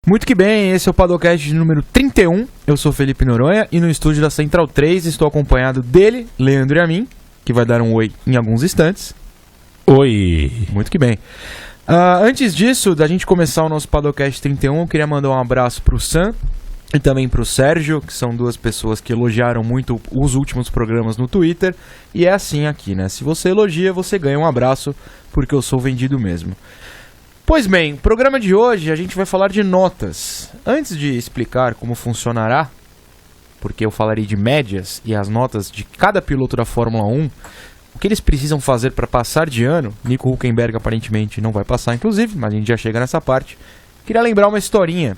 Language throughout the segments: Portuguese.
Muito que bem, esse é o Padocast número 31, eu sou Felipe Noronha e no estúdio da Central 3 estou acompanhado dele, Leandro Yamin, que vai dar um oi em alguns instantes. Oi! Muito que bem. Antes disso, da gente começar o nosso Padocast 31, eu queria mandar um abraço pro Sam e também pro Sérgio, que são duas pessoas que elogiaram muito os últimos programas no Twitter, e é assim aqui, né? Se você elogia, você ganha um abraço, porque eu sou vendido mesmo. Pois bem, o programa de hoje a gente vai falar de notas. Antes de explicar como funcionará, porque eu falarei de médias e as notas de cada piloto da Fórmula 1, o que eles precisam fazer para passar de ano, Nico Hülkenberg aparentemente não vai passar inclusive, mas a gente já chega nessa parte. Queria lembrar uma historinha.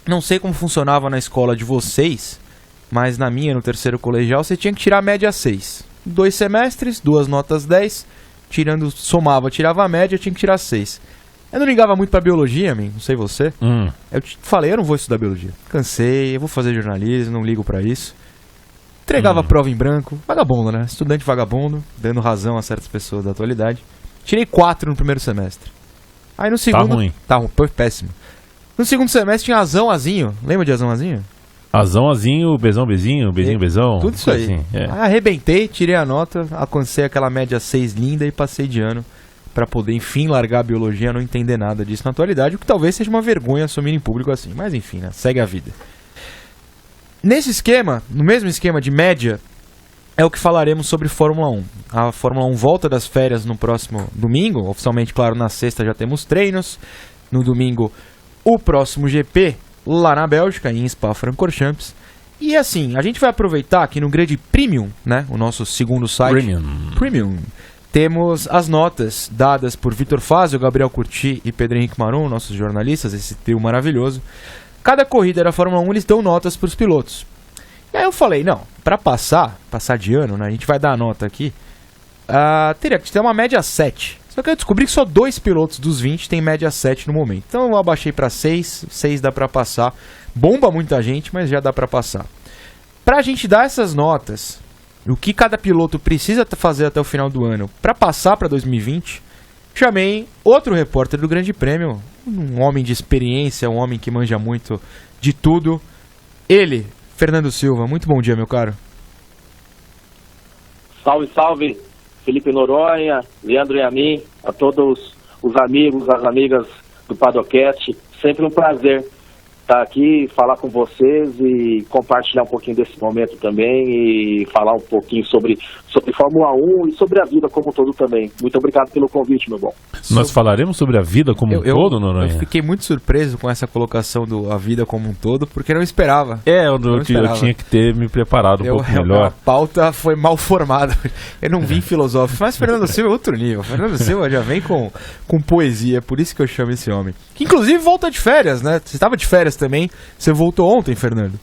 Não sei como funcionava na escola de vocês, mas na minha, no terceiro colegial, você tinha que tirar a média 6. 2 semestres, 2 notas 10, somava, tirava a média, tinha que tirar 6. Eu não ligava muito pra biologia, não sei você. Eu te falei, eu não vou estudar biologia. Cansei, eu vou fazer jornalismo, não ligo pra isso. Entregava a prova em branco, vagabundo, né? Estudante vagabundo, dando razão a certas pessoas da atualidade. Tirei 4 no primeiro semestre. Aí no segundo... Tá ruim. Tá ruim, péssimo. No segundo semestre tinha Azão, Azinho. Lembra de Azão, Azinho? Azão, Azinho, Bezão, Bezinho, Bezinho, Bezão. Tudo isso aí. Assim, Aí arrebentei, tirei a nota, alcancei aquela média 6 linda e passei de ano pra poder, enfim, largar a biologia, não entender nada disso na atualidade, o que talvez seja uma vergonha assumir em público assim. Mas enfim, né? Segue a vida. Nesse esquema, no mesmo esquema de média, é o que falaremos sobre Fórmula 1. A Fórmula 1 volta das férias no próximo domingo, oficialmente, claro, na sexta já temos treinos. No domingo, o próximo GP lá na Bélgica, em Spa-Francorchamps. E assim, a gente vai aproveitar aqui no Grande Premium, né, o nosso segundo site. Premium. Temos as notas dadas por Vitor Fazio, Gabriel Curti e Pedro Henrique Maron, nossos jornalistas, esse trio maravilhoso. Cada corrida da Fórmula 1 eles dão notas para os pilotos. E aí eu falei, não, para passar de ano, né, a gente vai dar a nota aqui, teria que ter uma média 7. Só que eu descobri que só 2 pilotos dos 20 tem média 7 no momento. Então eu abaixei para 6, 6 dá para passar. Bomba muita gente, mas já dá para passar. Pra gente dar essas notas, o que cada piloto precisa fazer até o final do ano para passar para 2020, chamei outro repórter do Grande Prêmio, um homem de experiência, um homem que manja muito de tudo. Ele, Fernando Silva. Muito bom dia, meu caro. Salve, salve, Felipe Noronha, Leandro Yamin, a todos os amigos, as amigas do Padocast. Sempre um prazer estar aqui, falar com vocês e compartilhar um pouquinho desse momento também e falar um pouquinho sobre Fórmula 1 e sobre a vida como um todo também. Muito obrigado pelo convite, meu bom. Nós falaremos sobre a vida como um todo, Noronha? Eu fiquei muito surpreso com essa colocação do a vida como um todo, porque não esperava. Eu tinha que ter me preparado um pouco melhor. A pauta foi mal formada. Eu não vim filosófico, mas Fernando Silva é outro nível. Fernando Silva já vem com poesia, é por isso que eu chamo esse homem. Que inclusive volta de férias, né? Você estava de férias também. Você voltou ontem, Fernando?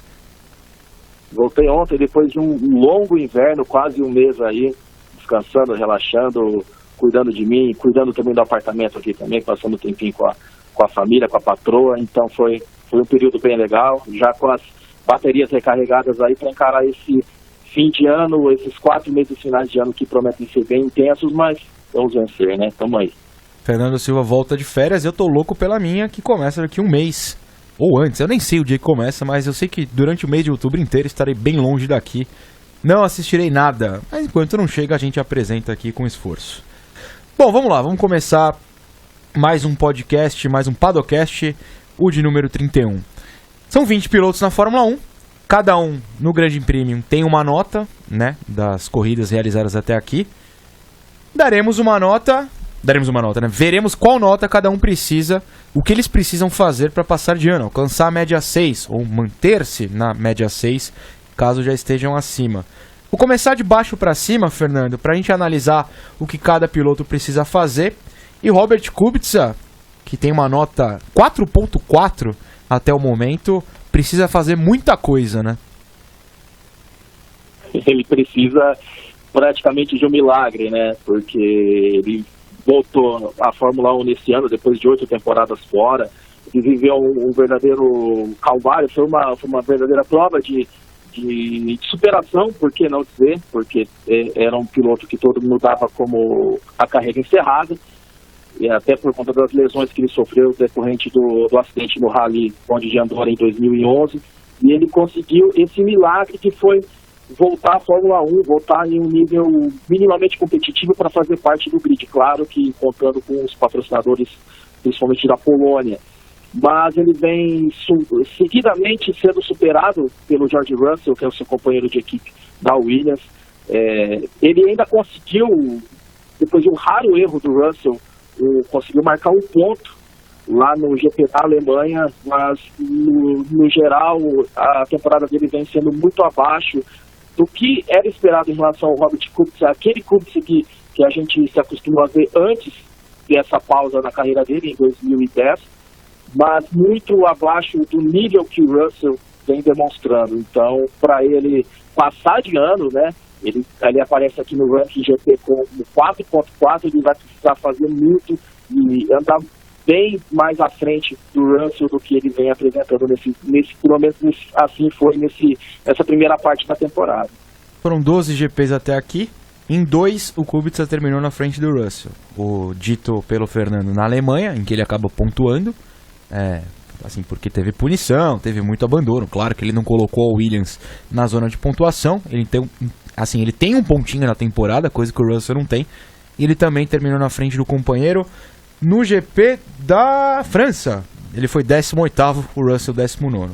Voltei ontem, depois de um longo inverno, quase um mês aí, descansando, relaxando, cuidando de mim, cuidando também do apartamento aqui também, passando um tempinho com a família, com a patroa. Então foi um período bem legal, já com as baterias recarregadas aí para encarar esse fim de ano, esses 4 meses finais de ano que prometem ser bem intensos, mas vamos vencer, né? Tamo aí. Fernando Silva volta de férias, eu tô louco pela minha, que começa daqui um mês. Ou antes, eu nem sei o dia que começa, mas eu sei que durante o mês de outubro inteiro estarei bem longe daqui. Não assistirei nada, mas enquanto não chega a gente apresenta aqui com esforço. Bom, vamos lá, vamos começar mais um podcast, mais um Padocast, o de número 31. São 20 pilotos na Fórmula 1, cada um no Grande Premium tem uma nota, né, das corridas realizadas até aqui. Daremos uma nota, né? Veremos qual nota cada um precisa, o que eles precisam fazer para passar de ano, alcançar a média 6 ou manter-se na média 6, caso já estejam acima. Vou começar de baixo para cima, Fernando, para a gente analisar o que cada piloto precisa fazer. E Robert Kubica, que tem uma nota 4.4 até o momento, precisa fazer muita coisa, né? Ele precisa praticamente de um milagre, né? Porque ele voltou à Fórmula 1 nesse ano, depois de 8 temporadas fora, e viveu um verdadeiro calvário, foi uma verdadeira prova de superação, por que não dizer, porque era um piloto que todo mundo dava como a carreira encerrada, até por conta das lesões que ele sofreu decorrente do acidente no Rally Conde de Andorra em 2011, e ele conseguiu esse milagre que foi voltar à Fórmula 1, voltar em um nível minimamente competitivo para fazer parte do grid, claro que contando com os patrocinadores, principalmente da Polônia. Mas ele vem seguidamente sendo superado pelo George Russell, que é o seu companheiro de equipe da Williams. Ele ainda conseguiu, depois de um raro erro do Russell, conseguiu marcar um ponto lá no GP da Alemanha, mas no geral a temporada dele vem sendo muito abaixo do que era esperado em relação ao Robert Kubica, aquele Kubica que a gente se acostumou a ver antes dessa pausa na carreira dele, em 2010, mas muito abaixo do nível que o Russell vem demonstrando. Então, para ele passar de ano, né, ele aparece aqui no ranking GP com 4.4, ele vai precisar fazer muito e andar bem mais à frente do Russell do que ele vem apresentando pelo menos assim foi nessa primeira parte da temporada. Foram 12 GPs até aqui. Em 2, o Kubica terminou na frente do Russell. O dito pelo Fernando na Alemanha, em que ele acaba pontuando, assim, porque teve punição, teve muito abandono. Claro que ele não colocou a Williams na zona de pontuação. Ele tem um pontinho na temporada, coisa que o Russell não tem. E ele também terminou na frente do companheiro no GP da França. Ele foi 18º, o Russell 19º.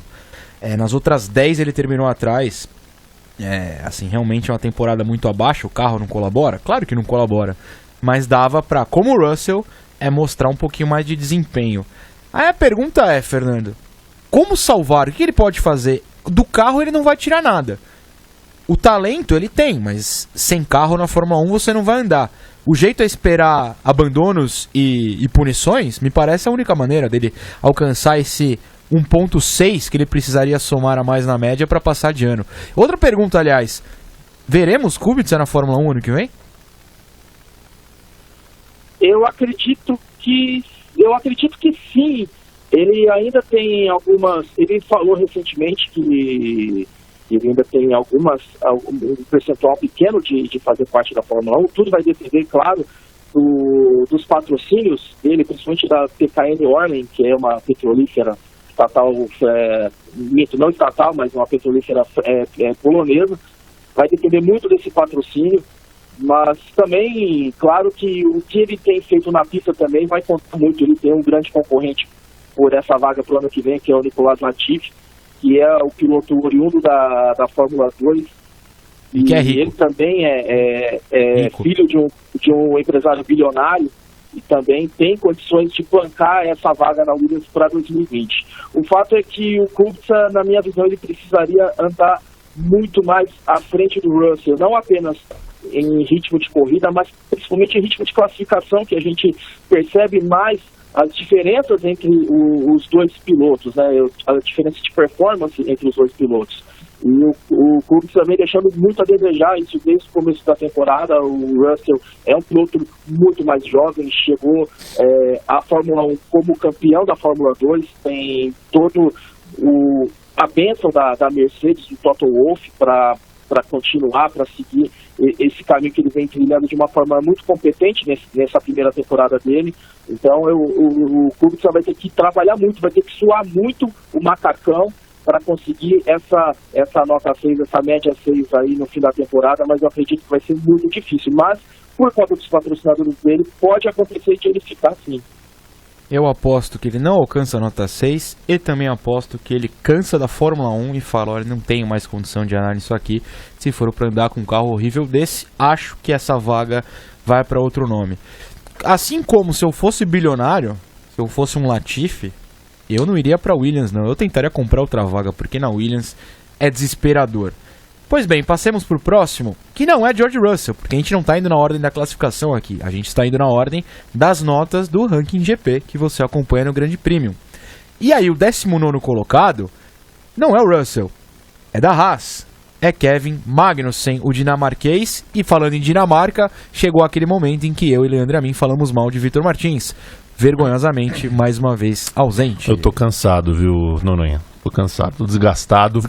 Nas outras 10 ele terminou atrás. Assim, realmente é uma temporada muito abaixo. O carro não colabora? Claro que não colabora. Mas dava pra, como o Russell, mostrar um pouquinho mais de desempenho. Aí a pergunta é, Fernando, como salvar? O que ele pode fazer? Do carro ele não vai tirar nada. O talento ele tem, mas sem carro na Fórmula 1 você não vai andar. O jeito é esperar abandonos e punições. Me parece a única maneira dele alcançar esse 1.6 que ele precisaria somar a mais na média para passar de ano. Outra pergunta, aliás, veremos Kubica na Fórmula 1 ano que vem? Eu acredito que sim. Ele ainda tem algumas... Ele falou recentemente que ele ainda tem um percentual pequeno de fazer parte da Fórmula 1. Tudo vai depender, claro, dos patrocínios dele, principalmente da PKN Orlen, que é uma petrolífera estatal, não estatal, mas uma petrolífera polonesa. Vai depender muito desse patrocínio, mas também, claro que o que ele tem feito na pista também vai contar muito. Ele tem um grande concorrente por essa vaga para o ano que vem, que é o Nicolas Latifi, que é o piloto oriundo da Fórmula 2. E que é rico. Ele também é filho de um empresário bilionário e também tem condições de bancar essa vaga na Williams para 2020. O fato é que o Kubica, na minha visão, ele precisaria andar muito mais à frente do Russell, não apenas em ritmo de corrida, mas principalmente em ritmo de classificação, que a gente percebe mais as diferenças entre os dois pilotos, né? A diferença de performance entre os dois pilotos. E o Kubica vem deixando muito a desejar isso desde o começo da temporada. O Russell é um piloto muito mais jovem, chegou à Fórmula 1 como campeão da Fórmula 2, tem todo a bênção da Mercedes, do Toto Wolff, para continuar, para seguir esse caminho que ele vem trilhando de uma forma muito competente nessa primeira temporada dele. Então o Kubica vai ter que trabalhar muito, vai ter que suar muito o macacão para conseguir essa nota 6, essa média 6 aí no fim da temporada, mas eu acredito que vai ser muito difícil. Mas, por conta dos patrocinadores dele, pode acontecer de ele ficar sim. Eu aposto que ele não alcança a nota 6 e também aposto que ele cansa da Fórmula 1 e fala, olha, não tenho mais condição de andar nisso aqui. Se for para andar com um carro horrível desse, acho que essa vaga vai para outro nome. Assim como se eu fosse bilionário, se eu fosse um Latifi, eu não iria para Williams não, eu tentaria comprar outra vaga, porque na Williams é desesperador. Pois bem, passemos para o próximo, que não é George Russell, porque a gente não está indo na ordem da classificação aqui, a gente está indo na ordem das notas do ranking GP que você acompanha no Grande Prêmio. E aí o 19º colocado não é o Russell, é da Haas, é Kevin Magnussen, o dinamarquês. E falando em Dinamarca, chegou aquele momento em que eu e Leandro Amin falamos mal de Vitor Martins, vergonhosamente, mais uma vez ausente. Eu tô cansado, viu, Noronha? Tô cansado, tô desgastado.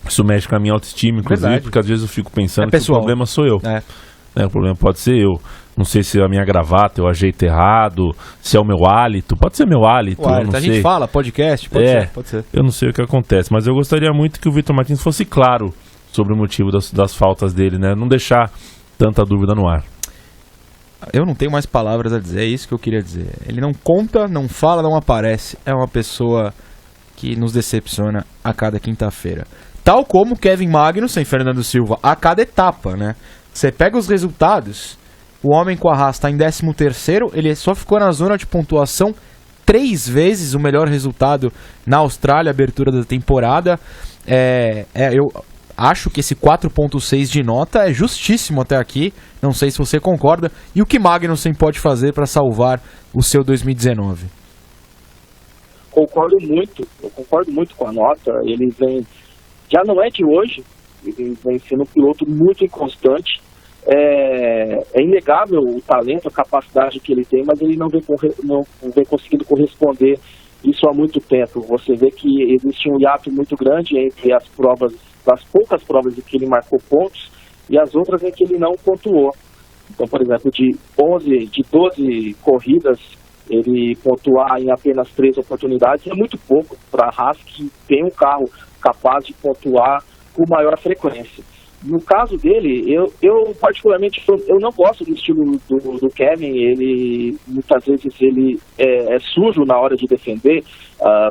Isso mexe com a minha autoestima, inclusive, porque às vezes eu fico pensando que o problema sou eu. O problema pode ser eu. Não sei se é a minha gravata, eu ajeito errado, se é o meu hálito. Pode ser meu hálito, eu não sei. A gente fala, podcast, pode ser. Eu não sei o que acontece, mas eu gostaria muito que o Vitor Martins fosse claro sobre o motivo das faltas dele, né? Não deixar tanta dúvida no ar. Eu não tenho mais palavras a dizer, é isso que eu queria dizer. Ele não conta, não fala, não aparece. É uma pessoa que nos decepciona a cada quinta-feira. Tal como Kevin Magnussen e Fernando Silva, a cada etapa, né? Você pega os resultados, o homem com a Haas está em 13º, ele só ficou na zona de pontuação 3 vezes o melhor resultado na Austrália, abertura da temporada. Eu acho que esse 4.6 de nota é justíssimo até aqui, não sei se você concorda. E o que Magnussen pode fazer para salvar o seu 2019? Eu concordo muito com a nota. Ele vem, já não é de hoje, ele vem sendo um piloto muito inconstante. É inegável o talento, a capacidade que ele tem, mas ele não vem conseguindo corresponder isso há muito tempo. Você vê que existe um hiato muito grande entre as poucas provas em que ele marcou pontos e as outras em que ele não pontuou. Então, por exemplo, de 12 corridas, ele pontuar em apenas 3 oportunidades é muito pouco para a Haas, que tem um carro capaz de pontuar com maior frequência. No caso dele, eu particularmente eu não gosto do estilo do Kevin. Ele muitas vezes ele é sujo na hora de defender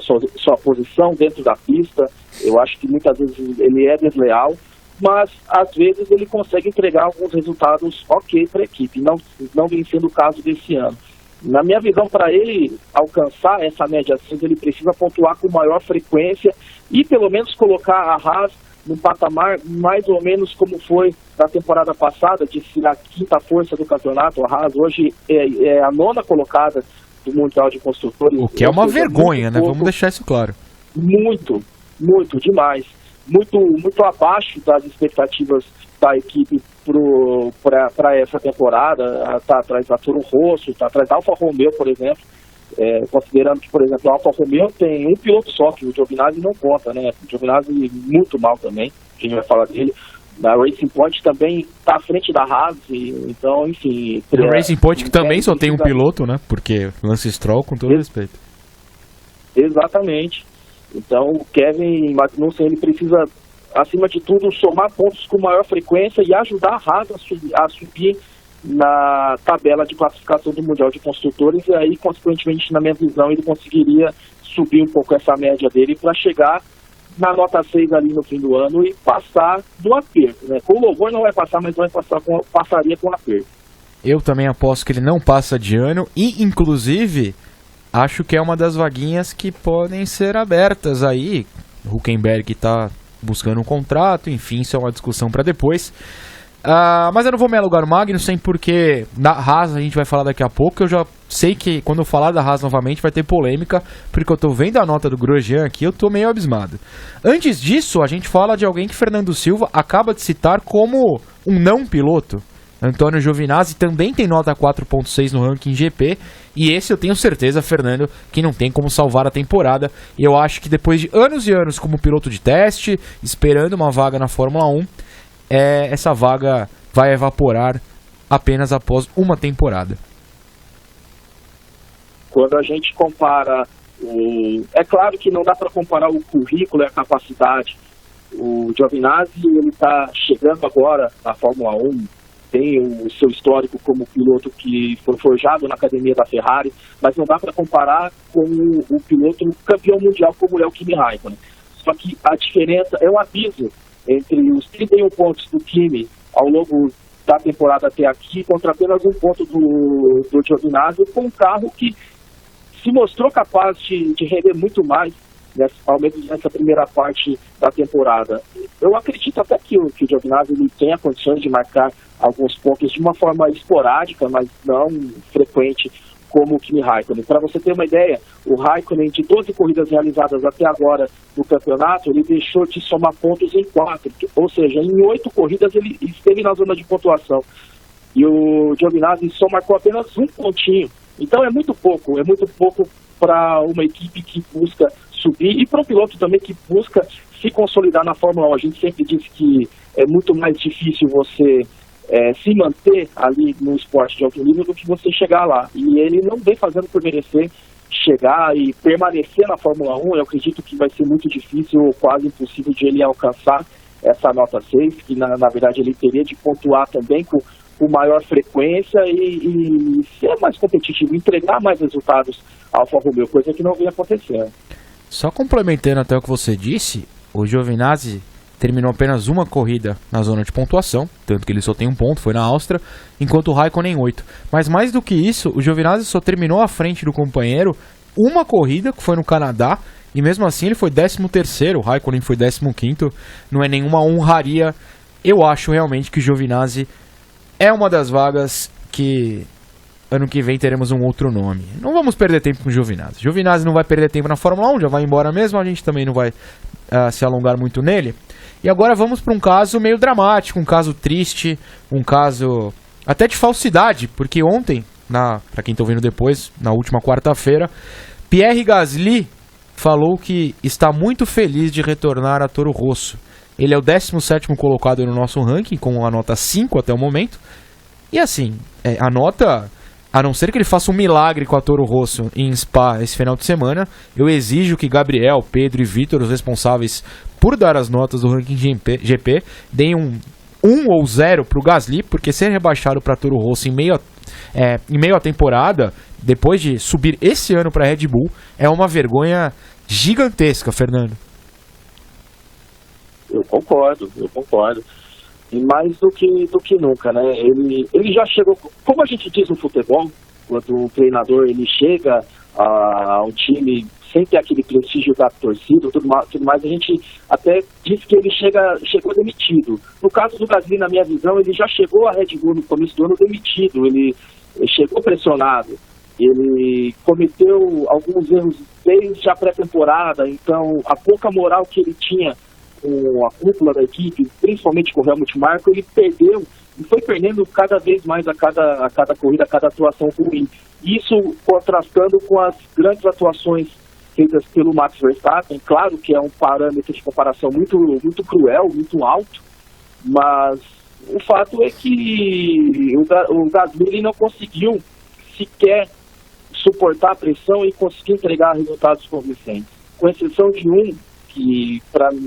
sua posição dentro da pista. Eu acho que muitas vezes ele é desleal, mas às vezes ele consegue entregar alguns resultados ok para a equipe. Não vem sendo o caso desse ano. Na minha visão, para ele alcançar essa média 6, ele precisa pontuar com maior frequência e pelo menos colocar a Haas num patamar mais ou menos como foi na temporada passada, de ser a 5ª força do campeonato. A Haas hoje é a 9ª colocada do Mundial de Construtores. O que é uma vergonha, né? Vamos deixar isso claro. Muito demais. Muito abaixo das expectativas da equipe para essa temporada. Está atrás da Toro Rosso, está atrás da Alfa Romeo, por exemplo. Considerando que, por exemplo, a Alfa Romeo tem um piloto só, que o Giovinazzi não conta, né? O Giovinazzi muito mal também, a gente vai falar dele. A Racing Point também está à frente da Haas, então, enfim... A Racing Point que também só tem um piloto, né? Porque Lance Stroll, com todo respeito. Exatamente. Então, o Kevin Magnussen, ele precisa, acima de tudo, somar pontos com maior frequência e ajudar a Haas a subir na tabela de classificação do Mundial de Construtores, e aí, consequentemente, na minha visão, ele conseguiria subir um pouco essa média dele para chegar na nota 6 ali no fim do ano e passar do aperto, né? Com o louvor não vai passar, mas passaria com o aperto. Eu também aposto que ele não passa de ano e, inclusive, acho que é uma das vaguinhas que podem ser abertas aí. Hülkenberg está buscando um contrato, enfim, isso é uma discussão para depois. Mas eu não vou me alugar no Magnussen, porque na Haas a gente vai falar daqui a pouco. Eu já sei que quando eu falar da Haas novamente vai ter polêmica, porque eu tô vendo a nota do Grosjean aqui, eu tô meio abismado. Antes disso, a gente fala de alguém que Fernando Silva acaba de citar como um não piloto. Antônio Giovinazzi também tem nota 4.6 no ranking GP, e esse eu tenho certeza, Fernando, que não tem como salvar a temporada. E eu acho que depois de anos e anos como piloto de teste, esperando uma vaga na Fórmula 1, essa vaga vai evaporar apenas após uma temporada. Quando a gente compara, é claro que não dá para comparar o currículo e a capacidade. O Giovinazzi, ele está chegando agora na Fórmula 1, tem o seu histórico como piloto que foi forjado na academia da Ferrari, mas não dá para comparar com o piloto campeão mundial como é o Kimi Raikkonen. Só que a diferença é um abismo entre os 31 pontos do Kimi ao longo da temporada até aqui, contra apenas um ponto do Giovinazzi, com um carro que se mostrou capaz de render muito mais, ao menos nessa primeira parte da temporada. Eu acredito até que o Giovinazzi ele tenha condições de marcar alguns pontos de uma forma esporádica, mas não frequente, como o Kimi Raikkonen. Para você ter uma ideia, o Raikkonen, de 12 corridas realizadas até agora no campeonato, ele deixou de somar pontos em 4, ou seja, em 8 corridas ele esteve na zona de pontuação. E o Giovinazzi só marcou apenas um pontinho. Então é muito pouco para uma equipe que busca subir e para um piloto também que busca se consolidar na Fórmula 1. A gente sempre diz que é muito mais difícil você se manter ali no esporte de alto nível do que você chegar lá. E ele não vem fazendo por merecer chegar e permanecer na Fórmula 1. Eu acredito que vai ser muito difícil ou quase impossível de ele alcançar essa nota 6, que na verdade ele teria de pontuar também com maior frequência e ser mais competitivo, entregar mais resultados ao Alfa Romeo, coisa que não vem acontecendo. Só complementando até o que você disse, o Giovinazzi terminou apenas uma corrida na zona de pontuação, tanto que ele só tem um ponto, foi na Áustria, enquanto o Raikkonen 8. Mas mais do que isso, o Giovinazzi só terminou à frente do companheiro uma corrida, que foi no Canadá, e mesmo assim ele foi 13º, o Raikkonen foi 15º, não é nenhuma honraria. Eu acho realmente que o Giovinazzi é uma das vagas que ano que vem teremos um outro nome. Não vamos perder tempo com o Giovinazzi. Giovinazzi não vai perder tempo na Fórmula 1, já vai embora mesmo, a gente também não vai se alongar muito nele. E agora vamos para um caso meio dramático, um caso triste, um caso até de falsidade, porque ontem, para quem está ouvindo depois, na última quarta-feira, Pierre Gasly falou que está muito feliz de retornar a Toro Rosso. Ele é o 17º colocado no nosso ranking, com a nota 5 até o momento. E assim, a nota, a não ser que ele faça um milagre com a Toro Rosso em Spa esse final de semana, eu exijo que Gabriel, Pedro e Vitor, os responsáveis por dar as notas do ranking GP, deem um 1 ou 0 para o Gasly, porque ser rebaixado para a Toro Rosso em meio à temporada, depois de subir esse ano para a Red Bull, é uma vergonha gigantesca, Fernando. Eu concordo. E mais do que nunca, né? Ele já chegou, como a gente diz no futebol, quando o treinador ele chega ao time sem ter aquele prestígio da torcida, tudo mais, a gente até diz que ele chegou demitido. No caso do Gasly, na minha visão, ele já chegou à Red Bull no começo do ano demitido, ele chegou pressionado, ele cometeu alguns erros desde a pré-temporada, então a pouca moral que ele tinha com a cúpula da equipe, principalmente com o Helmut Marko, ele perdeu e foi perdendo cada vez mais a cada corrida, a cada atuação ruim. Isso contrastando com as grandes atuações feitas pelo Max Verstappen. Claro que é um parâmetro de comparação muito, muito cruel, muito alto, mas o fato é que o Gasly não conseguiu sequer suportar a pressão e conseguir entregar resultados convincentes. Com exceção de um, que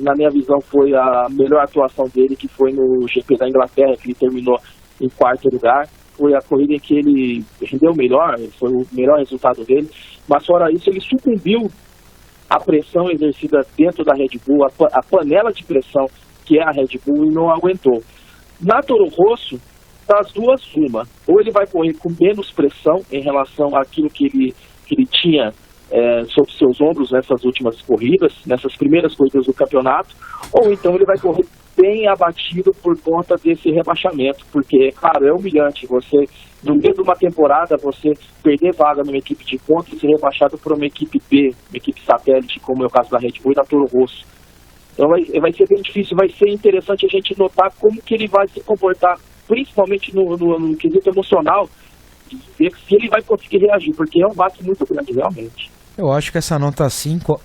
na minha visão foi a melhor atuação dele, que foi no GP da Inglaterra, que ele terminou em 4º lugar. Foi a corrida em que ele rendeu melhor, foi o melhor resultado dele, mas fora isso ele sucumbiu à pressão exercida dentro da Red Bull, a panela de pressão que é a Red Bull, e não aguentou. Na Toro Rosso, das duas uma, ou ele vai correr com menos pressão em relação àquilo que ele tinha sobre seus ombros nessas últimas corridas, nessas primeiras corridas do campeonato, ou então ele vai correr bem abatido por conta desse rebaixamento, porque, claro, é humilhante você, no meio de uma temporada, você perder vaga numa equipe de ponta e ser rebaixado por uma equipe B, uma equipe satélite, como é o caso da Red Bull e da Toro Rosso. Então vai ser bem difícil, vai ser interessante a gente notar como que ele vai se comportar, principalmente no quesito emocional, e se ele vai conseguir reagir, porque é um baque muito grande, realmente. Eu acho que essa nota 5,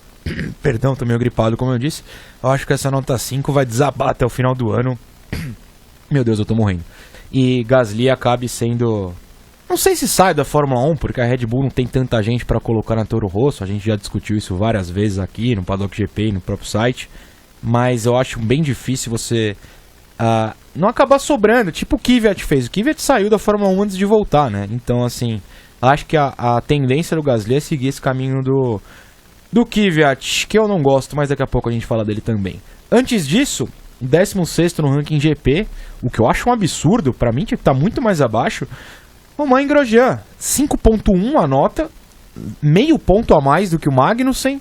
perdão, tô meio gripado, como eu disse, eu acho que essa nota 5 vai desabar até o final do ano. Meu Deus, eu tô morrendo. E Gasly acabe sendo... Não sei se sai da Fórmula 1, porque a Red Bull não tem tanta gente para colocar na Toro Rosso, a gente já discutiu isso várias vezes aqui, no Paddock GP e no próprio site, mas eu acho bem difícil você não acabar sobrando, tipo o Kvyat fez. O Kvyat saiu da Fórmula 1 antes de voltar, né? Então, assim... Acho que a tendência do Gasly é seguir esse caminho do Kvyat, que eu não gosto, mas daqui a pouco a gente fala dele também. Antes disso, 16º no ranking GP, o que eu acho um absurdo, pra mim tinha que estar muito mais abaixo, Romain Grosjean, 5.1 a nota, meio ponto a mais do que o Magnussen,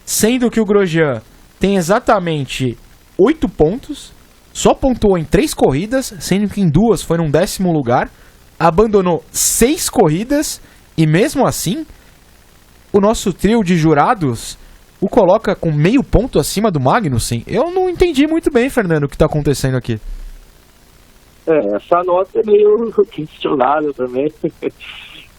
sendo que o Grosjean tem exatamente 8 pontos, só pontuou em 3 corridas, sendo que em 2 foi num 10º lugar, abandonou 6 corridas e mesmo assim o nosso trio de jurados o coloca com meio ponto acima do Magnussen. Eu não entendi muito bem, Fernando, o que está acontecendo aqui. Essa nota é meio questionável também.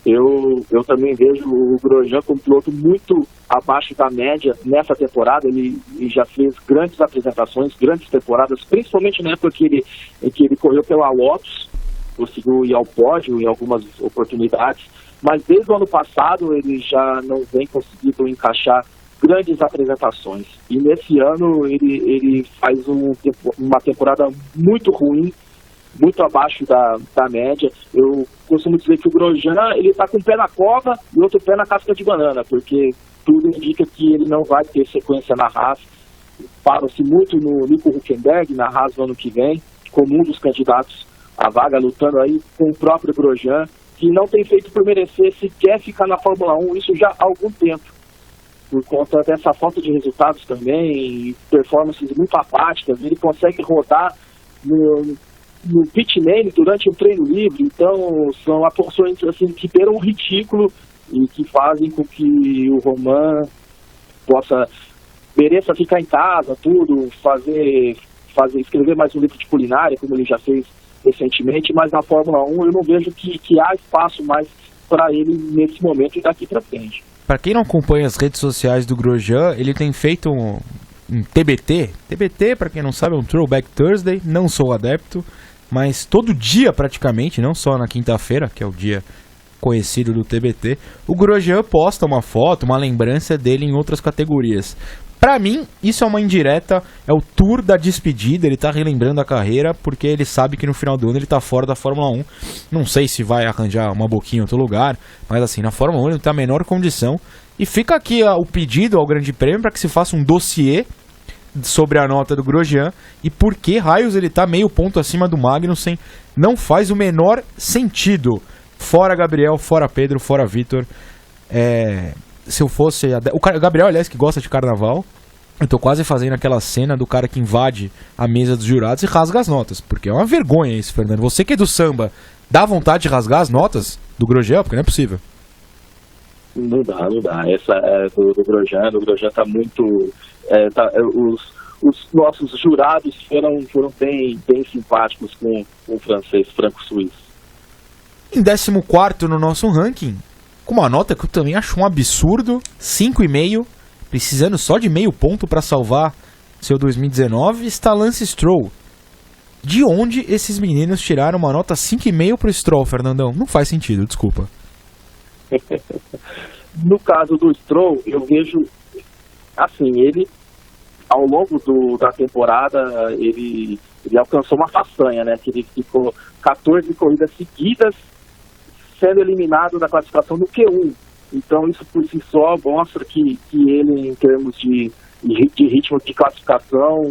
Eu também vejo o Grosjean como piloto muito abaixo da média nessa temporada. Ele já fez grandes apresentações, grandes temporadas, principalmente na época que ele correu pela Lotus. conseguiu ir ao pódio em algumas oportunidades, mas desde o ano passado ele já não vem conseguindo encaixar grandes apresentações. E nesse ano ele faz uma temporada muito ruim, muito abaixo da média. Eu costumo dizer que o Grosjean, ele está com um pé na cova e outro pé na casca de banana, porque tudo indica que ele não vai ter sequência na Haas. Fala-se muito no Nico Hülkenberg, na Haas no ano que vem, como um dos candidatos à vaga, lutando aí com o próprio Grosjean, que não tem feito por merecer sequer ficar na Fórmula 1, isso já há algum tempo, por conta dessa falta de resultados também, performances muito apáticas. Ele consegue rodar no pit lane durante o treino livre, então são atuações assim, que beiram um ridículo e que fazem com que o Romain mereça ficar em casa, tudo, escrever mais um livro de culinária, como ele já fez recentemente, mas na Fórmula 1 eu não vejo que há espaço mais para ele nesse momento e daqui para frente. Para quem não acompanha as redes sociais do Grosjean, ele tem feito um TBT. TBT, para quem não sabe, é um Throwback Thursday. Não sou adepto, mas todo dia praticamente, não só na quinta-feira, que é o dia conhecido do TBT, o Grosjean posta uma foto, uma lembrança dele em outras categorias. Pra mim, isso é uma indireta, é o tour da despedida, ele tá relembrando a carreira, porque ele sabe que no final do ano ele tá fora da Fórmula 1. Não sei se vai arranjar uma boquinha em outro lugar, mas assim, na Fórmula 1 ele tá a menor condição. E fica aqui o pedido ao Grande Prêmio para que se faça um dossiê sobre a nota do Grosjean e por que raios ele tá meio ponto acima do Magnussen. Não faz o menor sentido. Fora Gabriel, fora Pedro, fora Vitor. Se eu fosse... O Gabriel, aliás, que gosta de carnaval, eu tô quase fazendo aquela cena do cara que invade a mesa dos jurados e rasga as notas. Porque é uma vergonha isso, Fernando. Você que é do samba, dá vontade de rasgar as notas do Grosjean? Porque não é possível. Não dá. Essa é do Grosjean. O Grosjean tá muito... os nossos jurados foram bem simpáticos com o francês, franco-suíço. Em 14º no nosso ranking, com uma nota que eu também acho um absurdo, 5,5, precisando só de meio ponto para salvar seu 2019, está Lance Stroll. De onde esses meninos tiraram uma nota 5,5 pro Stroll, Fernandão? Não faz sentido, desculpa. No caso do Stroll, eu vejo, assim, ele, ao longo da temporada, ele alcançou uma façanha, né? Que ele ficou 14 corridas seguidas sendo eliminado da classificação no Q1. Então isso por si só mostra que ele, em termos de ritmo de classificação,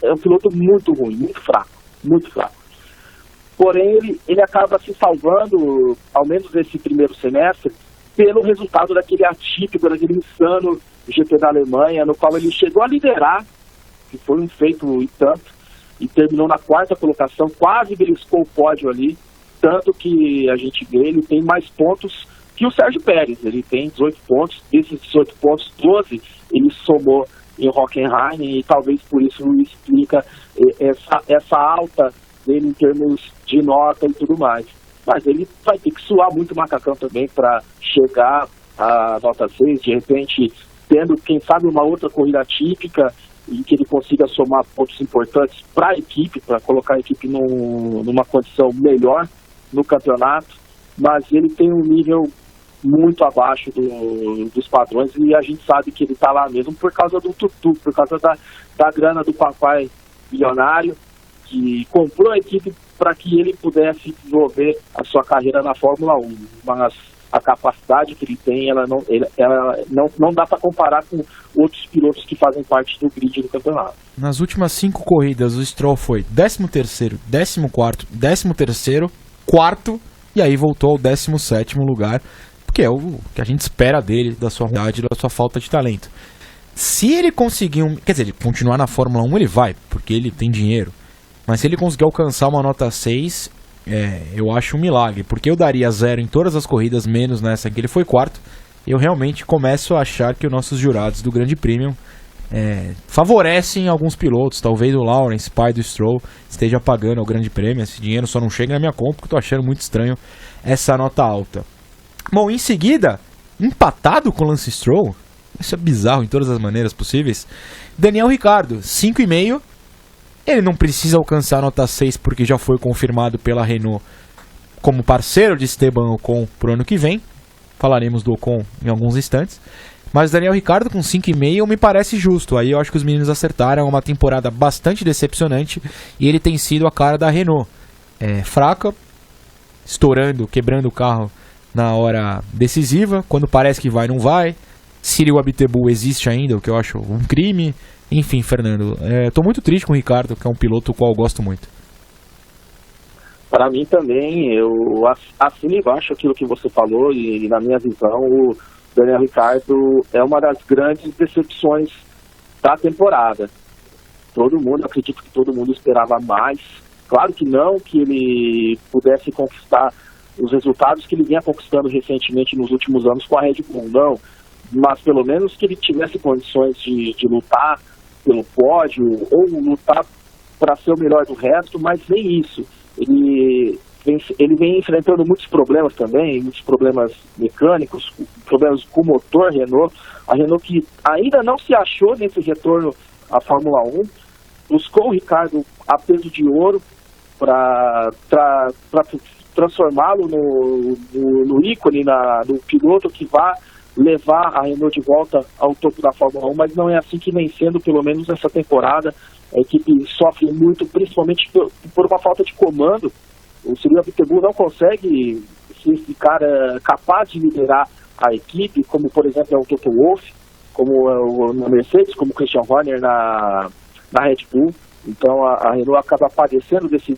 é um piloto muito ruim, muito fraco. Porém, ele acaba se salvando, ao menos nesse primeiro semestre, pelo resultado daquele atípico, daquele insano GP da Alemanha, no qual ele chegou a liderar, que foi um feito e tanto, e terminou na 4ª colocação, quase beliscou o pódio ali, tanto que a gente vê, ele tem mais pontos que o Sérgio Pérez, ele tem 18 pontos, desses 18 pontos, 12 ele somou em Hockenheim, e talvez por isso explica essa alta dele em termos de nota e tudo mais. Mas ele vai ter que suar muito macacão também para chegar a nota 6, de repente tendo, quem sabe, uma outra corrida típica e que ele consiga somar pontos importantes para a equipe, para colocar a equipe numa condição melhor no campeonato, mas ele tem um nível muito abaixo dos padrões e a gente sabe que ele está lá mesmo por causa do tutu, por causa da grana do papai milionário que comprou a equipe para que ele pudesse desenvolver a sua carreira na Fórmula 1, mas a capacidade que ele tem, ela não dá para comparar com outros pilotos que fazem parte do grid do campeonato. Nas últimas 5 corridas, o Stroll foi 13º, 14º, 13º, 4º, e aí voltou ao 17º lugar, porque é o que a gente espera dele, da sua idade, da sua falta de talento. Se ele conseguir, quer dizer, ele continuar na Fórmula 1, ele vai, porque ele tem dinheiro. Mas se ele conseguir alcançar uma nota 6, eu acho um milagre, porque eu daria 0 em todas as corridas, menos nessa que ele foi 4º. Eu realmente começo a achar que os nossos jurados do Grande Premium favorecem alguns pilotos. Talvez o Lawrence, pai do Stroll, esteja pagando ao Grande Prêmio. Esse dinheiro só não chega na minha conta, porque eu tô achando muito estranho essa nota alta. Bom, em seguida, empatado com o Lance Stroll, isso é bizarro em todas as maneiras possíveis, Daniel Ricciardo, 5,5. Ele não precisa alcançar a nota 6 porque já foi confirmado pela Renault como parceiro de Esteban Ocon pro ano que vem. Falaremos do Ocon em alguns instantes. Mas o Daniel Ricciardo com 5,5 me parece justo. Aí eu acho que os meninos acertaram. É uma temporada bastante decepcionante e ele tem sido a cara da Renault. Fraca, estourando, quebrando o carro na hora decisiva. Quando parece que vai, não vai. Cyril Abiteboul existe ainda, o que eu acho um crime. Enfim, Fernando, tô muito triste com o Ricciardo, que é um piloto do qual eu gosto muito. Para mim também, eu assino embaixo aquilo que você falou e na minha visão, o Daniel Ricciardo é uma das grandes decepções da temporada. Acredito que todo mundo esperava mais. Claro que não que ele pudesse conquistar os resultados que ele vinha conquistando recentemente nos últimos anos com a Red Bull, não. Mas pelo menos que ele tivesse condições de lutar pelo pódio ou lutar para ser o melhor do resto, mas nem isso. Ele vem enfrentando muitos problemas também, muitos problemas mecânicos, problemas com o motor Renault. A Renault que ainda não se achou nesse retorno à Fórmula 1, buscou o Ricciardo a peso de ouro para transformá-lo no ícone, no piloto que vai levar a Renault de volta ao topo da Fórmula 1, mas não é assim que vem sendo, pelo menos essa temporada. A equipe sofre muito, principalmente por uma falta de comando. O Cyril Abiteboul não consegue ser esse cara capaz de liderar a equipe, como por exemplo é o Toto Wolff, como na Mercedes, como o Christian Horner na Red Bull. Então a Renault acaba padecendo desse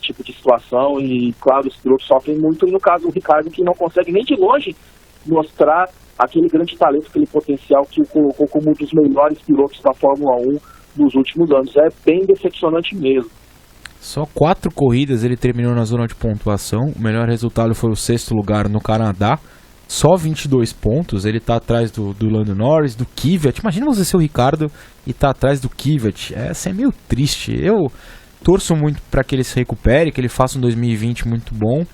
tipo de situação e, claro, os pilotos sofrem muito. E no caso o Ricciardo, que não consegue nem de longe mostrar aquele grande talento, aquele potencial que o colocou como um dos melhores pilotos da Fórmula 1 nos últimos anos. É bem decepcionante mesmo. Só 4 corridas ele terminou na zona de pontuação. O melhor resultado foi o 6º lugar no Canadá. Só 22 pontos. Ele está atrás do Lando Norris, do Kvyat. Imagina você ser o Ricciardo e tá atrás do Kvyat. Essa é meio triste. Eu torço muito para que ele se recupere, que ele faça um 2020 muito bom.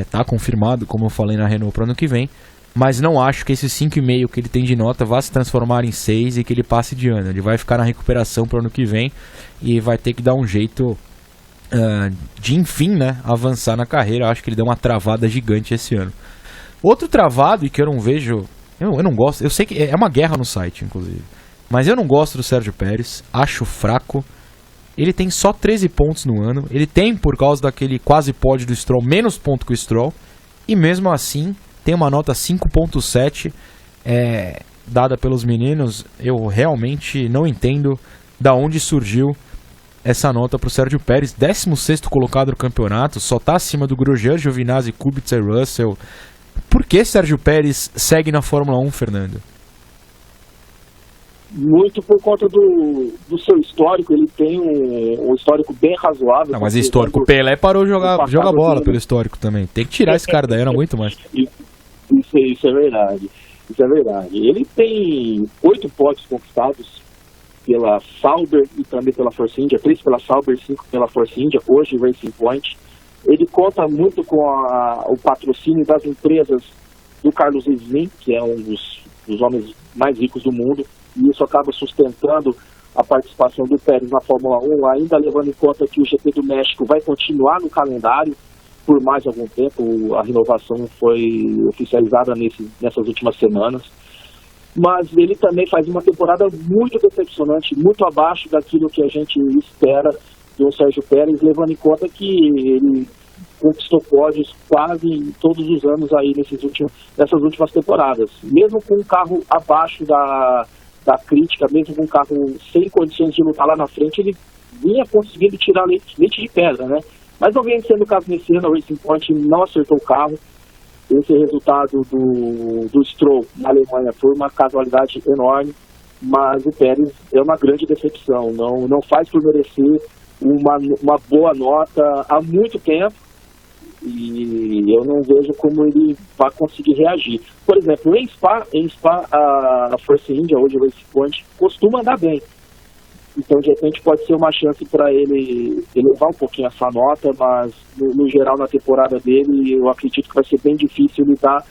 Tá confirmado, como eu falei, na Renault para o ano que vem. Mas não acho que esse 5,5 que ele tem de nota vá se transformar em 6 e que ele passe de ano. Ele vai ficar na recuperação para o ano que vem e vai ter que dar um jeito de, enfim, né, avançar na carreira. Eu acho que ele deu uma travada gigante esse ano. Outro travado, e que eu não vejo... Eu não gosto... Eu sei que é uma guerra no site, inclusive. Mas eu não gosto do Sérgio Pérez. Acho fraco. Ele tem só 13 pontos no ano. Ele tem, por causa daquele quase pódio do Stroll, menos ponto que o Stroll. E mesmo assim, tem uma nota 5,7 dada pelos meninos. Eu realmente não entendo da onde surgiu essa nota para o Sérgio Pérez. 16º colocado no campeonato. Só está acima do Grosjean, Giovinazzi, Kubica e Russell. Por que Sérgio Pérez segue na Fórmula 1, Fernando? Muito por conta do seu histórico. Ele tem um histórico bem razoável. Não, mas histórico, o Pelé parou de jogar bola pelo histórico também. Tem que tirar esse cara daí, não aguento mais. Isso é verdade. Isso é verdade. Ele tem 8 pódios conquistados pela Sauber e também pela Force India, 3 pela Sauber, 5 pela Force India, hoje Racing Point. Ele conta muito com o patrocínio das empresas do Carlos Slim, que é um dos homens mais ricos do mundo, e isso acaba sustentando a participação do Pérez na Fórmula 1, ainda levando em conta que o GP do México vai continuar no calendário por mais algum tempo. A renovação foi oficializada nessas últimas semanas. Mas ele também faz uma temporada muito decepcionante, muito abaixo daquilo que a gente espera do Sérgio Pérez, levando em conta que ele conquistou pódios quase em todos os anos aí nessas últimas temporadas. Mesmo com um carro abaixo da crítica, mesmo com um carro sem condições de lutar lá na frente, ele vinha conseguindo tirar leite de pedra, né? Mas não vem sendo o caso nesse ano. A Racing Point não acertou o carro. Esse resultado do Stroll na Alemanha foi uma casualidade enorme, mas o Pérez é uma grande decepção. Não faz por merecer uma boa nota há muito tempo, e eu não vejo como ele vai conseguir reagir. Por exemplo, em Spa a Force India, hoje o Racing Point, costuma andar bem. Então, de repente, pode ser uma chance para ele elevar um pouquinho essa nota, mas, no geral, na temporada dele, eu acredito que vai ser bem difícil ele dar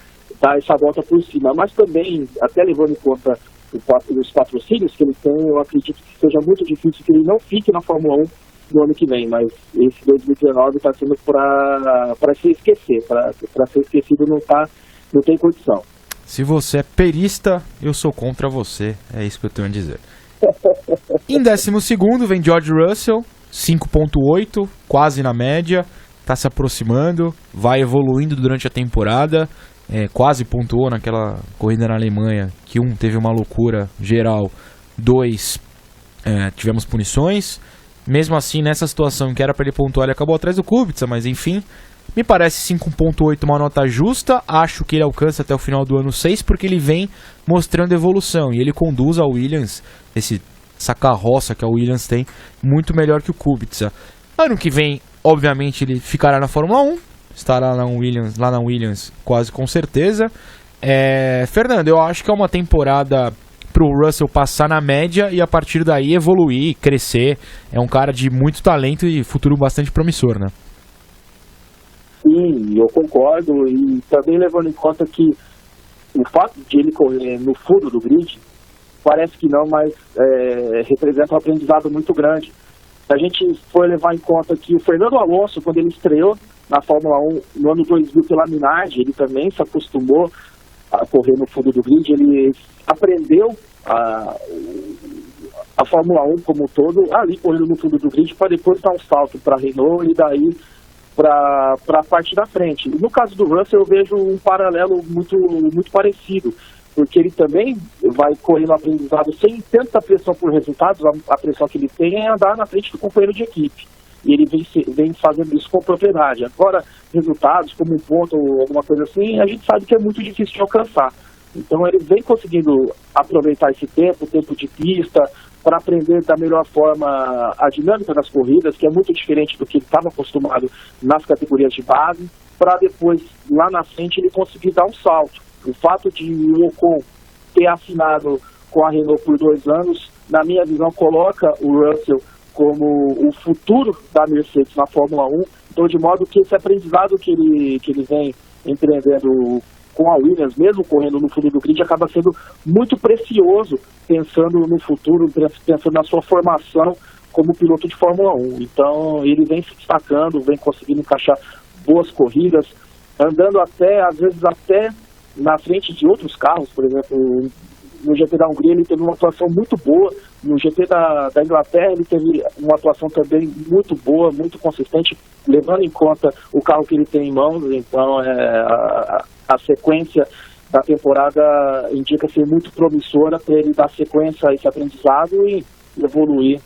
essa volta por cima. Mas também, até levando em conta os patrocínios que ele tem, eu acredito que seja muito difícil que ele não fique na Fórmula 1 no ano que vem, mas esse 2019 está sendo para se esquecer, para ser esquecido não tem condição. Se você é perista, eu sou contra você, é isso que eu tenho a dizer. Em 12º vem George Russell, 5.8, quase na média, está se aproximando, vai evoluindo durante a temporada, quase pontuou naquela corrida na Alemanha, que teve uma loucura geral, 2 tivemos punições. Mesmo assim, nessa situação que era para ele pontuar, ele acabou atrás do Kubica, mas enfim, me parece 5.8 uma nota justa. Acho que ele alcança até o final do ano 6, porque ele vem mostrando evolução e ele conduz a Williams, essa carroça que a Williams tem, muito melhor que o Kubica. Ano que vem, obviamente, ele ficará na Fórmula 1, estará lá na Williams quase com certeza. Fernando, eu acho que é uma temporada pro Russell passar na média e a partir daí evoluir, crescer. É um cara de muito talento e futuro bastante promissor, né? Sim, eu concordo, e também levando em conta que o fato de ele correr no fundo do grid, parece que não, mas representa um aprendizado muito grande. Se a gente for levar em conta que o Fernando Alonso, quando ele estreou na Fórmula 1 no ano 2000 pela Minardi, ele também se acostumou a correr no fundo do grid, ele aprendeu a Fórmula 1 como um todo, ali correndo no fundo do grid, para depois dar um salto para a Renault e daí para a parte da frente. No caso do Russell, eu vejo um paralelo muito, muito parecido, porque ele também vai correr no aprendizado sem tanta pressão por resultados. A pressão que ele tem é andar na frente do companheiro de equipe, e ele vem fazendo isso com propriedade. Agora, resultados como um ponto ou alguma coisa assim, a gente sabe que é muito difícil de alcançar. Então ele vem conseguindo aproveitar esse tempo de pista, para aprender da melhor forma a dinâmica das corridas, que é muito diferente do que ele estava acostumado nas categorias de base, para depois, lá na frente, ele conseguir dar um salto. O fato de o Ocon ter assinado com a Renault por 2 anos, na minha visão, coloca o Russell como o futuro da Mercedes na Fórmula 1, então de modo que esse aprendizado que ele vem empreendendo com a Williams, mesmo correndo no fundo do grid, acaba sendo muito precioso, pensando no futuro, pensando na sua formação como piloto de Fórmula 1. Então ele vem se destacando, vem conseguindo encaixar boas corridas, andando às vezes até na frente de outros carros. Por exemplo, no GP da Hungria ele teve uma atuação muito boa, no GP da Inglaterra ele teve uma atuação também muito boa, muito consistente, levando em conta o carro que ele tem em mãos. Então a sequência da temporada indica ser muito promissora para ele dar sequência a esse aprendizado e evoluir,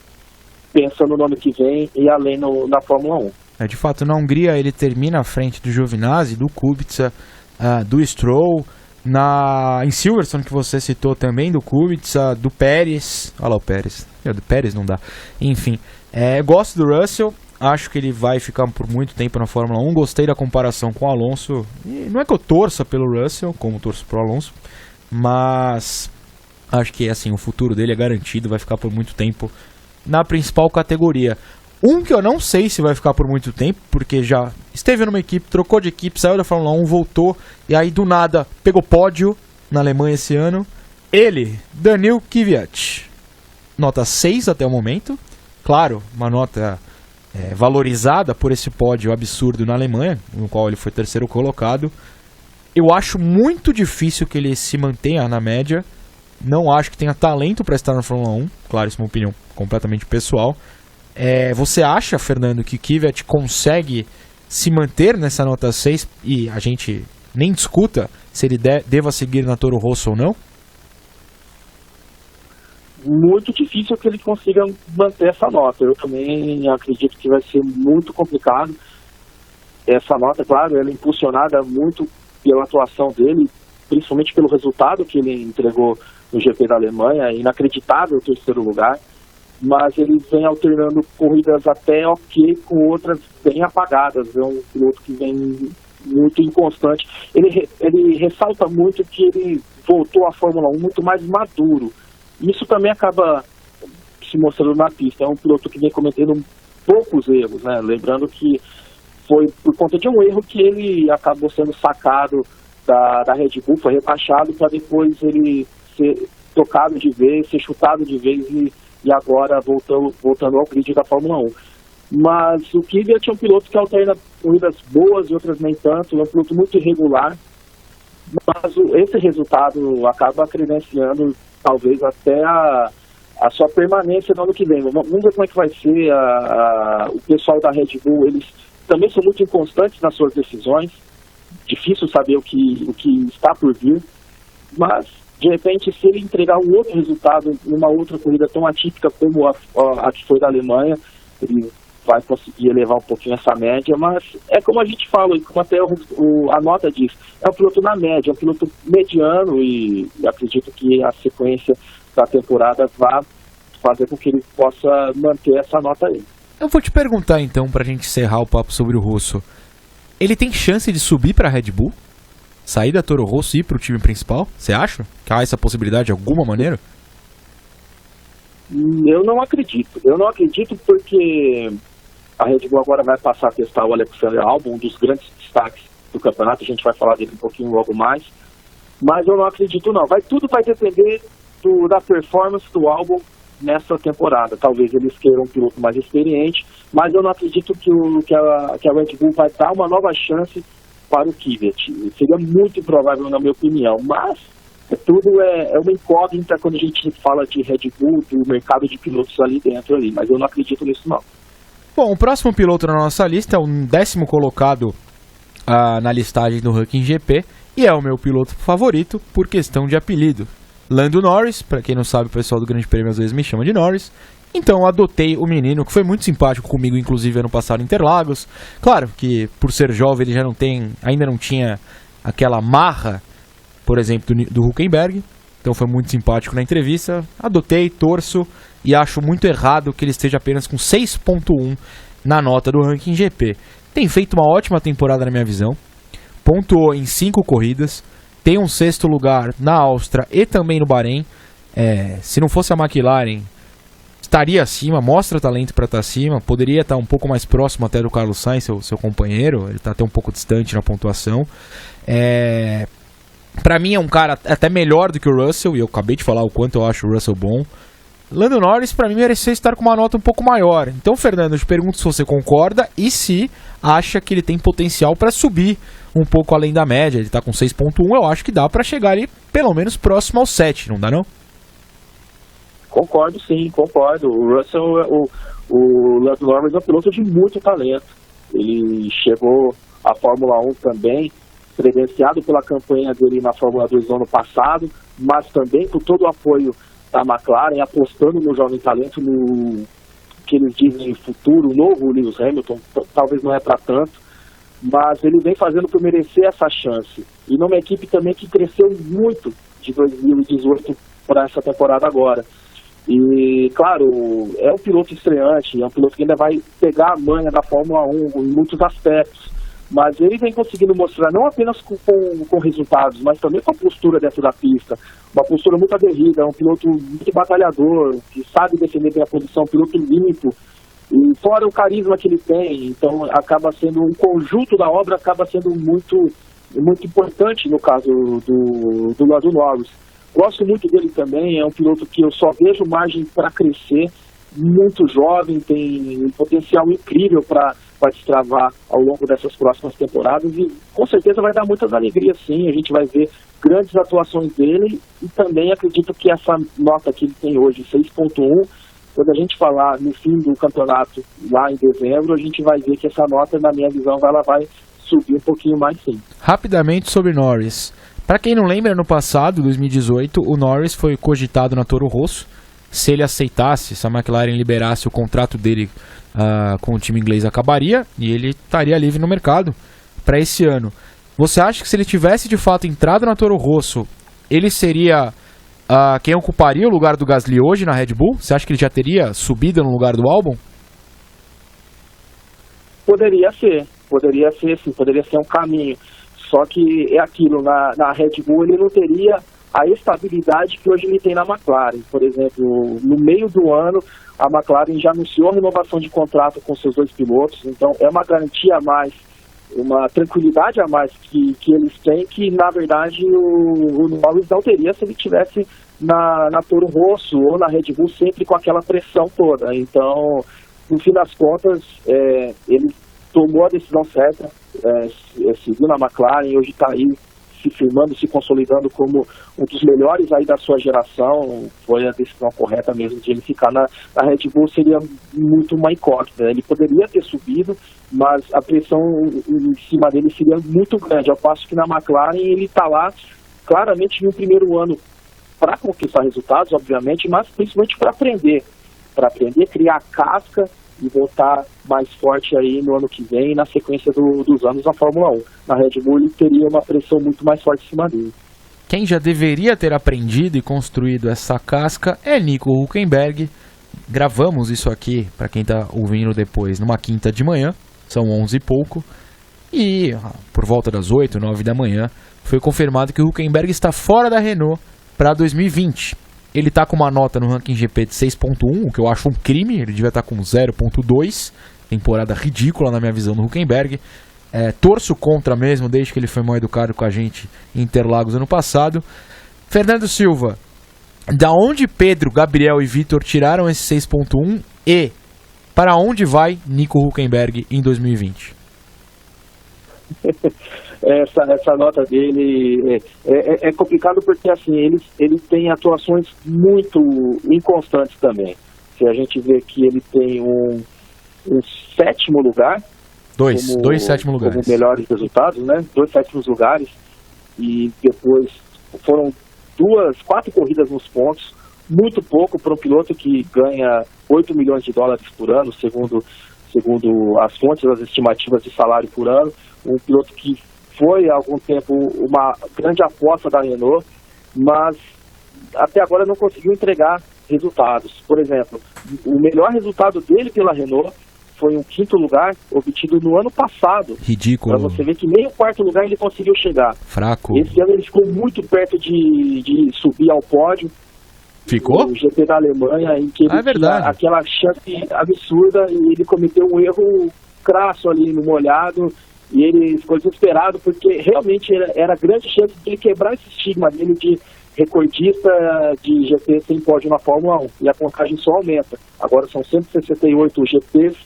pensando no ano que vem e além na Fórmula 1. De fato, na Hungria ele termina à frente do Giovinazzi, do Kubica, do Stroll, em Silverstone, que você citou também, do Kubica, do Pérez. Olha lá o Pérez. Do Pérez não dá. Enfim, gosto do Russell. Acho que ele vai ficar por muito tempo na Fórmula 1. Gostei da comparação com o Alonso. E não é que eu torça pelo Russell, como torço pro Alonso, mas acho que assim, o futuro dele é garantido. Vai ficar por muito tempo na principal categoria. Que eu não sei se vai ficar por muito tempo, porque já esteve numa equipe, trocou de equipe, saiu da Fórmula 1, voltou, e aí do nada pegou pódio na Alemanha esse ano. Ele, Daniil Kvyat, nota 6 até o momento. Claro, uma nota valorizada por esse pódio absurdo na Alemanha, no qual ele foi 3º colocado. Eu acho muito difícil que ele se mantenha na média. Não acho que tenha talento para estar na Fórmula 1. Claro, isso é uma opinião completamente pessoal. Você acha, Fernando, que Kvyat consegue se manter nessa nota 6 e a gente nem discuta se ele deva seguir na Toro Rosso ou não? Muito difícil que ele consiga manter essa nota. Eu também acredito que vai ser muito complicado. Essa nota, claro, ela é impulsionada muito pela atuação dele, principalmente pelo resultado que ele entregou no GP da Alemanha, inacreditável o 3º lugar, mas ele vem alternando corridas até ok, com outras bem apagadas. É um piloto que vem muito inconstante. Ele ressalta muito que ele voltou à Fórmula 1 muito mais maduro. Isso também acaba se mostrando na pista. É um piloto que vem cometendo poucos erros, né? Lembrando que foi por conta de um erro que ele acabou sendo sacado da Red Bull, foi rebaixado para depois ele tocado de vez, ser chutado de vez e agora voltando ao grid da Fórmula 1. Mas o Kvyat é um piloto que alterna corridas boas e outras nem tanto, é um piloto muito irregular, mas esse resultado acaba credenciando talvez até a sua permanência no ano que vem. Vamos ver como é que vai ser o pessoal da Red Bull. Eles também são muito inconstantes nas suas decisões, difícil saber o que está por vir, mas de repente, se ele entregar um outro resultado numa outra corrida tão atípica como a que foi da Alemanha, ele vai conseguir elevar um pouquinho essa média, mas é como a gente fala, e como até a nota diz, é um piloto na média, é um piloto mediano, e acredito que a sequência da temporada vá fazer com que ele possa manter essa nota aí. Eu vou te perguntar então, pra gente encerrar o papo sobre o Russo, ele tem chance de subir pra Red Bull? Sair da Toro Rosso e ir pro time principal? Você acha que há essa possibilidade de alguma maneira? Eu não acredito porque a Red Bull agora vai passar a testar o Alexander Albon, um dos grandes destaques do campeonato, a gente vai falar dele um pouquinho logo mais, mas eu não acredito não, tudo vai depender da performance do Albon nessa temporada. Talvez eles queiram um piloto mais experiente, mas eu não acredito que a Red Bull vai dar uma nova chance para o Kvyat. Seria muito improvável na minha opinião, mas tudo é uma incógnita quando a gente fala de Red Bull, do mercado de pilotos ali dentro, mas eu não acredito nisso não. Bom, o próximo piloto na nossa lista é o 10º colocado na listagem do Ranking GP e é o meu piloto favorito por questão de apelido. Lando Norris, para quem não sabe, o pessoal do Grande Prêmio às vezes me chama de Norris. Então eu adotei o menino, que foi muito simpático comigo, inclusive ano passado em Interlagos. Claro que por ser jovem ele ainda não tinha aquela marra, por exemplo, do Hülkenberg. Então foi muito simpático na entrevista. Adotei, torço e acho muito errado que ele esteja apenas com 6.1 na nota do Ranking GP. Tem feito uma ótima temporada na minha visão. Pontuou em 5 corridas. Tem um 6º lugar na Áustria e também no Bahrein. Se não fosse a McLaren, estaria acima, mostra talento para estar acima. Poderia estar um pouco mais próximo até do Carlos Sainz, seu companheiro. Ele está até um pouco distante na pontuação. Para mim é um cara até melhor do que o Russell, e eu acabei de falar o quanto eu acho o Russell bom. Lando Norris, para mim, merecia estar com uma nota um pouco maior. Então, Fernando, eu te pergunto se você concorda e se acha que ele tem potencial para subir um pouco além da média. Ele está com 6.1, eu acho que dá para chegar ali pelo menos próximo ao 7, não dá não? Concordo, sim, concordo. O Russell, o Lando Norris é um piloto de muito talento. Ele chegou à Fórmula 1 também, credenciado pela campanha dele na Fórmula 2 no ano passado, mas também com todo o apoio da McLaren, apostando no jovem talento, no que eles dizem futuro, o novo Lewis Hamilton. Talvez não é para tanto, mas ele vem fazendo por merecer essa chance. E numa equipe também que cresceu muito de 2018 para essa temporada agora. E, claro, é um piloto estreante, é um piloto que ainda vai pegar a manha da Fórmula 1 em muitos aspectos. Mas ele vem conseguindo mostrar não apenas com resultados, mas também com a postura dentro da pista. Uma postura muito aguerrida, é um piloto muito batalhador, que sabe defender bem a posição, um piloto limpo. E fora o carisma que ele tem, então acaba sendo um conjunto da obra, acaba sendo muito, muito importante no caso do Lando Norris. Gosto muito dele também, é um piloto que eu só vejo margem para crescer, muito jovem, tem um potencial incrível para destravar ao longo dessas próximas temporadas e com certeza vai dar muitas alegrias sim, a gente vai ver grandes atuações dele e também acredito que essa nota que ele tem hoje, 6.1, quando a gente falar no fim do campeonato lá em dezembro, a gente vai ver que essa nota, na minha visão, ela vai subir um pouquinho mais sim. Rapidamente sobre Norris. Para quem não lembra, no passado, 2018, o Norris foi cogitado na Toro Rosso. Se ele aceitasse, se a McLaren liberasse o contrato dele com o time inglês, acabaria e ele estaria livre no mercado para esse ano. Você acha que se ele tivesse de fato entrado na Toro Rosso, ele seria quem ocuparia o lugar do Gasly hoje na Red Bull? Você acha que ele já teria subido no lugar do Albon? Poderia ser sim, poderia ser um caminho. Só que é aquilo, na Red Bull ele não teria a estabilidade que hoje ele tem na McLaren. Por exemplo, no meio do ano, a McLaren já anunciou a renovação de contrato com seus 2 pilotos, então é uma garantia a mais uma tranquilidade a mais que eles têm, que na verdade o Norris não teria se ele tivesse na Toro Rosso ou na Red Bull sempre com aquela pressão toda. Então, no fim das contas, ele tomou a decisão certa, seguiu na McLaren, hoje está aí se firmando, se consolidando como um dos melhores aí da sua geração. Foi a decisão correta mesmo de ele ficar na Red Bull, seria muito uma incógnita. Ele poderia ter subido, mas a pressão em cima dele seria muito grande, ao passo que na McLaren ele está lá claramente no primeiro ano para conquistar resultados, obviamente, mas principalmente para aprender, criar casca e voltar mais forte aí no ano que vem, na sequência dos anos na Fórmula 1. Na Red Bull ele teria uma pressão muito mais forte em cima dele. Quem já deveria ter aprendido e construído essa casca é Nico Hülkenberg. Gravamos isso aqui, para quem está ouvindo depois, numa quinta de manhã, são 11 e pouco, e por volta das 8, 9 da manhã, foi confirmado que o Hülkenberg está fora da Renault para 2020. Ele está com uma nota no ranking GP de 6.1, o que eu acho um crime. Ele devia estar com 0.2, temporada ridícula na minha visão do Hülkenberg. Torço contra mesmo, desde que ele foi mal educado com a gente em Interlagos ano passado. Fernando Silva, da onde Pedro, Gabriel e Vitor tiraram esse 6.1 e para onde vai Nico Hülkenberg em 2020? Essa nota dele é complicado porque assim, ele tem atuações muito inconstantes também. Se a gente vê que ele tem um sétimo lugar, dois sétimos lugares, como melhores resultados, né? 2 sétimos lugares, e depois foram 4 corridas nos pontos, muito pouco para um piloto que ganha 8 milhões de dólares por ano, segundo as fontes, as estimativas de salário por ano. Um piloto que foi há algum tempo uma grande aposta da Renault, mas até agora não conseguiu entregar resultados. Por exemplo, o melhor resultado dele pela Renault foi um 5º lugar obtido no ano passado. Ridículo. Para você ver que nem o 4º lugar ele conseguiu chegar. Fraco. Esse ano ele ficou muito perto de subir ao pódio. Ficou? O GP da Alemanha, em que ele tinha aquela chance absurda e ele cometeu um erro crasso ali no molhado. E ele ficou desesperado porque realmente era grande chance de ele quebrar esse estigma dele de recordista de GP sem pódio na Fórmula 1. E a contagem só aumenta. Agora são 168 GPs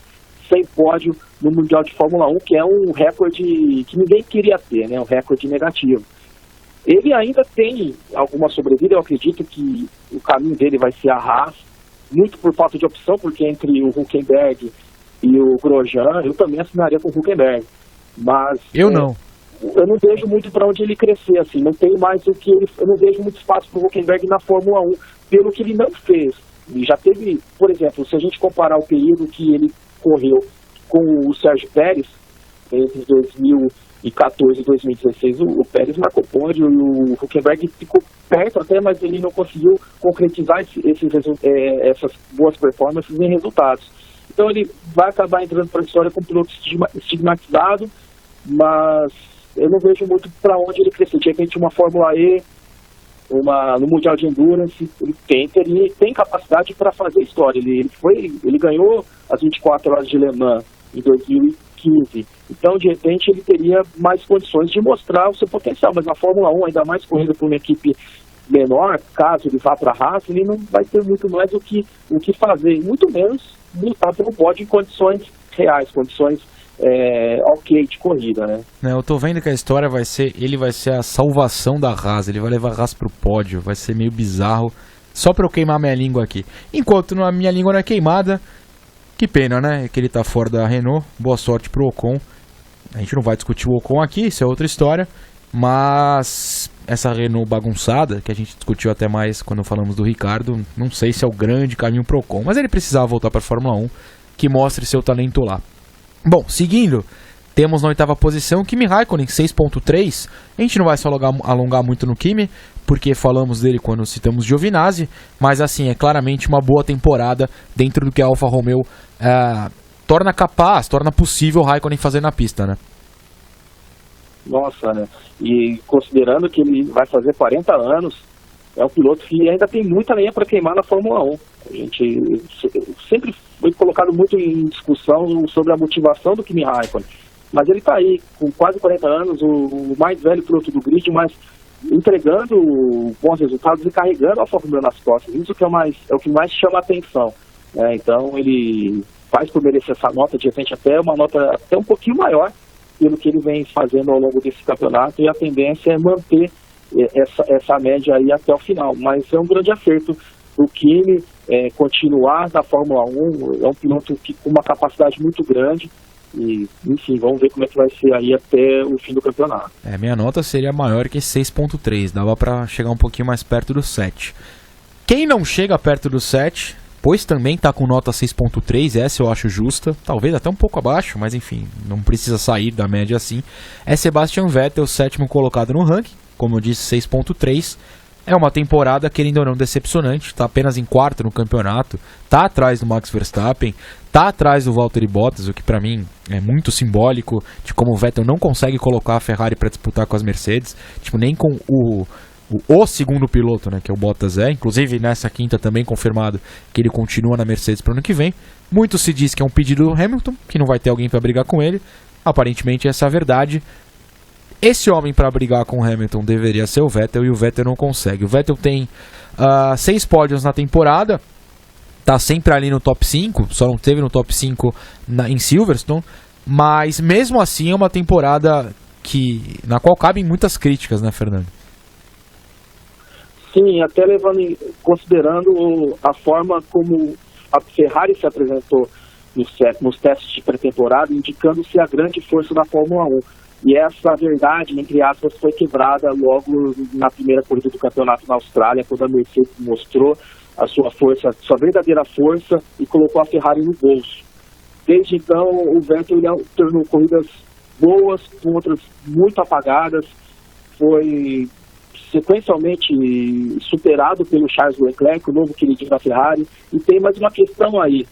sem pódio no Mundial de Fórmula 1, que é um recorde que ninguém queria ter, né? Um recorde negativo. Ele ainda tem alguma sobrevida, eu acredito que o caminho dele vai ser a Haas, muito por falta de opção, porque entre o Hülkenberg e o Grosjean, eu também assinaria com o Hülkenberg. Mas eu não vejo muito para onde ele crescer, assim, não tem mais o que eu não vejo muito espaço para o Hülkenberg na Fórmula 1, pelo que ele não fez. E já teve, por exemplo, se a gente comparar o período que ele correu com o Sérgio Pérez, entre 2014 e 2016, o Pérez marcou pódio e o Hülkenberg ficou perto até, mas ele não conseguiu concretizar essas boas performances em resultados. Então ele vai acabar entrando para a história como piloto estigmatizado, mas eu não vejo muito para onde ele crescer. De repente uma Fórmula E, no Mundial de Endurance, ele tem capacidade para fazer história. Ele ganhou as 24 horas de Le Mans em 2015, então de repente ele teria mais condições de mostrar o seu potencial, mas na Fórmula 1, ainda mais corrida por uma equipe menor, caso ele vá para a Haas, ele não vai ter muito mais o que fazer, muito menos lutar pelo pódio em condições reais, condições ok de corrida, né? Eu tô vendo que a história ele vai ser a salvação da Haas, ele vai levar a Haas pro pódio, vai ser meio bizarro, só pra eu queimar minha língua aqui. Enquanto a minha língua não é queimada, que pena, né, que ele tá fora da Renault, boa sorte pro Ocon. A gente não vai discutir o Ocon aqui, isso é outra história, mas essa Renault bagunçada, que a gente discutiu até mais quando falamos do Ricardo, não sei se é o grande caminho pro Ocon, mas ele precisava voltar pra Fórmula 1, que mostre seu talento lá. Bom, seguindo, temos na 8ª posição Kimi Raikkonen, 6.3. A gente não vai se alongar muito no Kimi, porque falamos dele quando citamos Giovinazzi, mas assim, é claramente uma boa temporada dentro do que a Alfa Romeo torna possível o Raikkonen fazer na pista, né? Nossa, né? E considerando que ele vai fazer 40 anos, é um piloto que ainda tem muita lenha para queimar na Fórmula 1. A gente sempre foi colocado muito em discussão sobre a motivação do Kimi Raikkonen. Mas ele está aí, com quase 40 anos, o mais velho piloto do grid, mas entregando bons resultados e carregando a Fórmula 1 nas costas. Isso que é o que mais chama a atenção. Então ele faz por merecer essa nota, de repente até uma nota até um pouquinho maior pelo que ele vem fazendo ao longo desse campeonato, e a tendência é manter essa média aí até o final. Mas é um grande acerto do Kimi continuar na Fórmula 1, é um piloto com uma capacidade muito grande. E, enfim, vamos ver como é que vai ser aí até o fim do campeonato. Minha nota seria maior que 6.3, dava pra chegar um pouquinho mais perto do 7. Quem não chega perto do 7, pois também tá com nota 6.3, essa eu acho justa, talvez até um pouco abaixo, mas enfim, não precisa sair da média assim, é Sebastian Vettel, sétimo colocado no ranking, como eu disse, 6.3. É uma temporada, querendo ou não, decepcionante. Está apenas em quarto no campeonato. Está atrás do Max Verstappen. Está atrás do Valtteri Bottas, o que para mim é muito simbólico de como o Vettel não consegue colocar a Ferrari para disputar com as Mercedes. Tipo, nem com o segundo piloto, né, que é o Bottas Inclusive, nessa quinta também confirmado que ele continua na Mercedes para o ano que vem. Muito se diz que é um pedido do Hamilton, que não vai ter alguém para brigar com ele. Aparentemente essa é a verdade. Esse homem para brigar com o Hamilton deveria ser o Vettel, e o Vettel não consegue. O Vettel tem 6 pódios na temporada, tá sempre ali no top 5, só não teve no top 5 em Silverstone, mas mesmo assim é uma temporada na qual cabem muitas críticas, né, Fernando? Sim, até considerando a forma como a Ferrari se apresentou nos testes de pré-temporada, indicando ser a grande força da Fórmula 1. E essa verdade, entre aspas, foi quebrada logo na primeira corrida do campeonato na Austrália, quando a Mercedes mostrou a sua força, sua verdadeira força, e colocou a Ferrari no bolso. Desde então, o Vettel tornou corridas boas, com outras muito apagadas, foi sequencialmente superado pelo Charles Leclerc, o novo queridinho da Ferrari. E tem mais uma questão aí.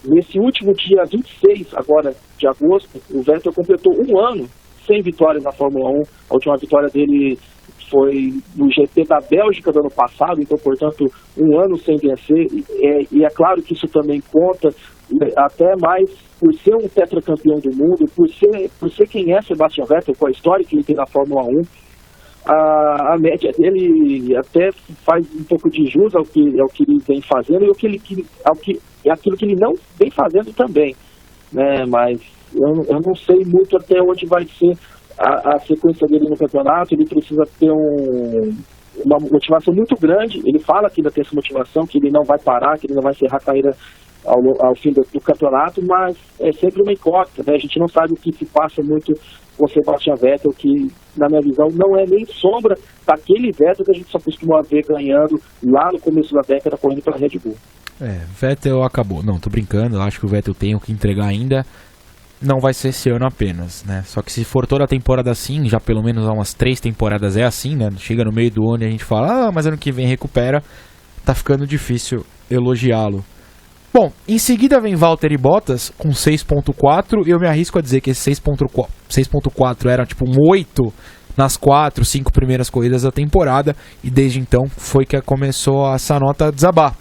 Nesse último dia 26 agora de agosto, o Vettel completou 1 ano sem vitórias na Fórmula 1. A última vitória dele foi no GP da Bélgica do ano passado, então, portanto, 1 ano sem vencer. E é claro que isso também conta, até mais por ser um tetracampeão do mundo, por ser quem é Sebastian Vettel, com a história que ele tem na Fórmula 1. A média dele até faz um pouco de jus ao que ele vem fazendo e aquilo que ele não vem fazendo também, né? Mas eu não sei muito até onde vai ser a sequência dele no campeonato. Ele precisa ter uma motivação muito grande. Ele fala que ainda tem essa motivação, que ele não vai parar, que ele não vai encerrar a carreira ao fim do campeonato, mas é sempre uma incógnita, né? A gente não sabe o que se passa muito com o Sebastian Vettel, que, na minha visão, não é nem sombra daquele Vettel que a gente só costuma ver ganhando lá no começo da década, correndo pela Red Bull. Vettel acabou. Não, tô brincando, eu acho que o Vettel tem o que entregar ainda. Não vai ser esse ano apenas, né? Só que se for toda a temporada assim, já pelo menos há umas 3 temporadas é assim, né? Chega no meio do ano e a gente fala, mas ano que vem recupera. Tá ficando difícil elogiá-lo. Bom, em seguida vem Valtteri Bottas com 6.4. Eu me arrisco a dizer que esse 6.4 era tipo um 8 nas 4, 5 primeiras corridas da temporada, e desde então foi que começou essa nota a desabar.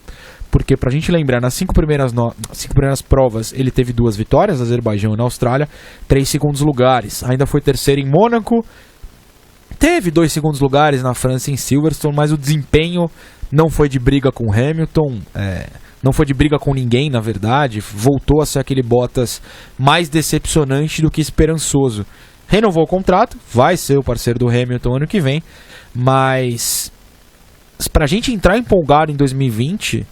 Porque, pra gente lembrar, nas 5 primeiras provas ele teve 2 vitórias, na Azerbaijão e na Austrália, 3 segundos lugares, ainda foi terceiro em Mônaco, teve 2 segundos lugares na França em Silverstone, mas o desempenho não foi de briga com Hamilton, não foi de briga com ninguém, na verdade. Voltou a ser aquele Bottas mais decepcionante do que esperançoso. Renovou o contrato, vai ser o parceiro do Hamilton ano que vem, mas pra gente entrar empolgado em 2020,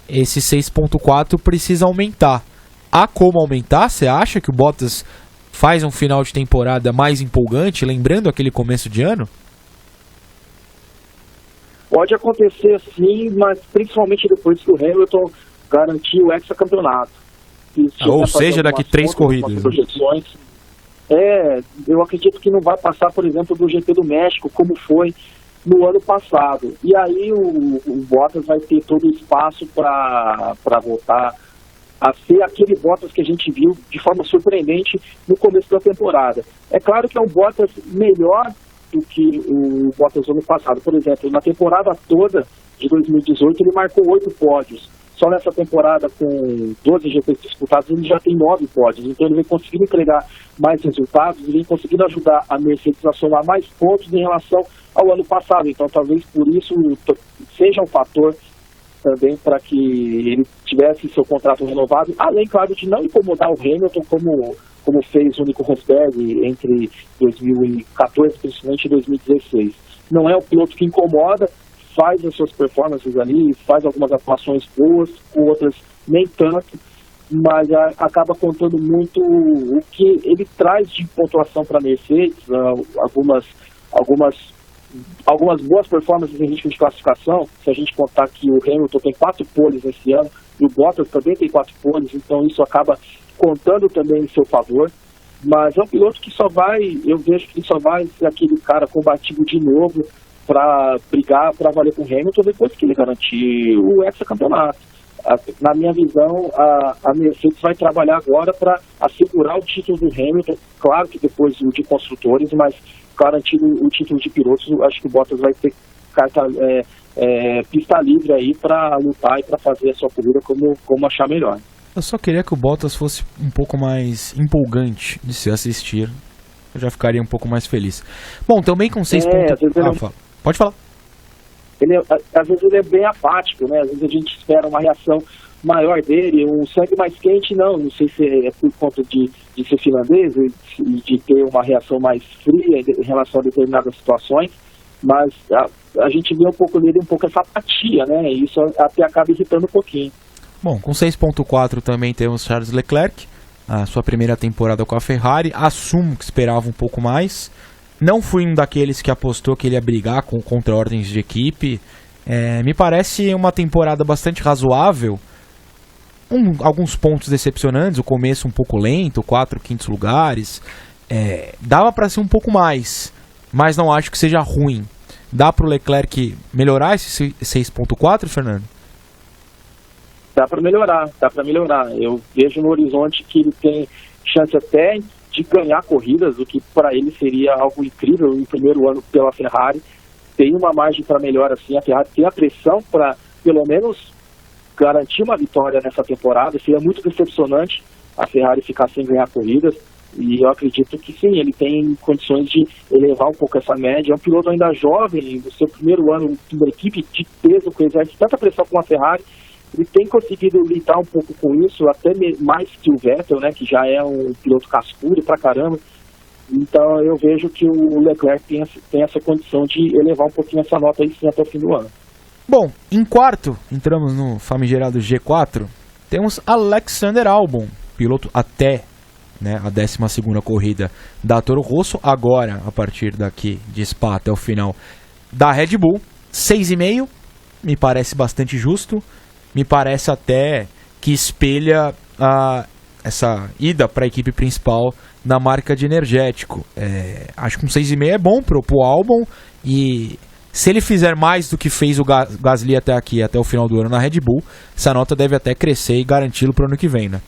esse 6.4 precisa aumentar. Há como aumentar? Você acha que o Bottas faz um final de temporada mais empolgante, lembrando aquele começo de ano? Pode acontecer sim, mas principalmente depois que o Hamilton garantir o hexacampeonato. Ou seja, daqui 3 corridas. Eu acredito que não vai passar, por exemplo, do GP do México, como foi no ano passado. E aí o Bottas vai ter todo o espaço para voltar a ser aquele Bottas que a gente viu de forma surpreendente no começo da temporada. É claro que é um Bottas melhor do que o Bottas do ano passado. Por exemplo, na temporada toda de 2018 ele marcou 8 pódios. só nessa temporada com 12 GPs disputados, ele já tem 9 pódios, então ele vem conseguindo entregar mais resultados, ele vem conseguindo ajudar a Mercedes a somar mais pontos em relação ao ano passado, então talvez por isso seja um fator também para que ele tivesse seu contrato renovado, além, claro, de não incomodar o Hamilton como fez o Nico Rosberg entre 2014 principalmente 2016. Não é um piloto que incomoda, faz as suas performances ali, faz algumas atuações boas, outras nem tanto, mas acaba contando muito o que ele traz de pontuação para a Mercedes, algumas boas performances em ritmo de classificação. Se a gente contar que o Hamilton tem 4 poles esse ano e o Bottas também tem 4 poles, então isso acaba contando também em seu favor. Mas é um piloto que eu vejo que só vai ser aquele cara combativo de novo para brigar, para valer com o Hamilton depois que ele garantir o hexacampeonato. Na minha visão, a Mercedes vai trabalhar agora para assegurar o título do Hamilton, claro que depois o de construtores, mas garantindo o título de pilotos, acho que o Bottas vai ter pista livre aí para lutar e para fazer a sua corrida como achar melhor. Eu só queria que o Bottas fosse um pouco mais empolgante de se assistir. Eu já ficaria um pouco mais feliz. Bom, também com 6 pontos... Pode falar. Às vezes ele é bem apático, né? Às vezes a gente espera uma reação maior dele, um sangue mais quente, não sei se é por conta de ser finlandês e de ter uma reação mais fria em relação a determinadas situações, mas a gente vê um pouco nele, essa apatia, né? E isso até acaba irritando um pouquinho. Bom, com 6.4 também temos Charles Leclerc, a sua primeira temporada com a Ferrari, assumo que esperava um pouco mais. Não fui um daqueles que apostou que ele ia brigar contra ordens de equipe. Me parece uma temporada bastante razoável. Alguns pontos decepcionantes, o começo um pouco lento, 4 quintos lugares. Dava para ser um pouco mais, mas não acho que seja ruim. Dá para o Leclerc melhorar esse 6.4, Fernando? Dá para melhorar. Eu vejo no horizonte que ele tem chance até de ganhar corridas, o que para ele seria algo incrível no primeiro ano pela Ferrari. Tem uma margem para melhor, assim, a Ferrari tem a pressão para, pelo menos, garantir uma vitória nessa temporada. Seria muito decepcionante a Ferrari ficar sem ganhar corridas, e eu acredito que sim, ele tem condições de elevar um pouco essa média. É um piloto ainda jovem, no seu primeiro ano uma equipe de peso, que exerce tanta pressão como a Ferrari. Ele tem conseguido lidar um pouco com isso, até mais que o Vettel, né, que já é um piloto cascudo pra caramba. Então eu vejo que o Leclerc tem essa condição de elevar um pouquinho essa nota aí sim até o fim do ano. Bom, em quarto, entramos no famigerado G4, temos Alexander Albon, piloto até a 12ª corrida da Toro Rosso, agora a partir daqui de Spa até o final da Red Bull. 6,5, me parece bastante justo. Me parece até que espelha essa ida para a equipe principal da marca de energético. Acho que um 6,5 é bom para o Albon, e se ele fizer mais do que fez o Gasly até aqui, até o final do ano na Red Bull, essa nota deve até crescer e garanti-lo para o ano que vem, né?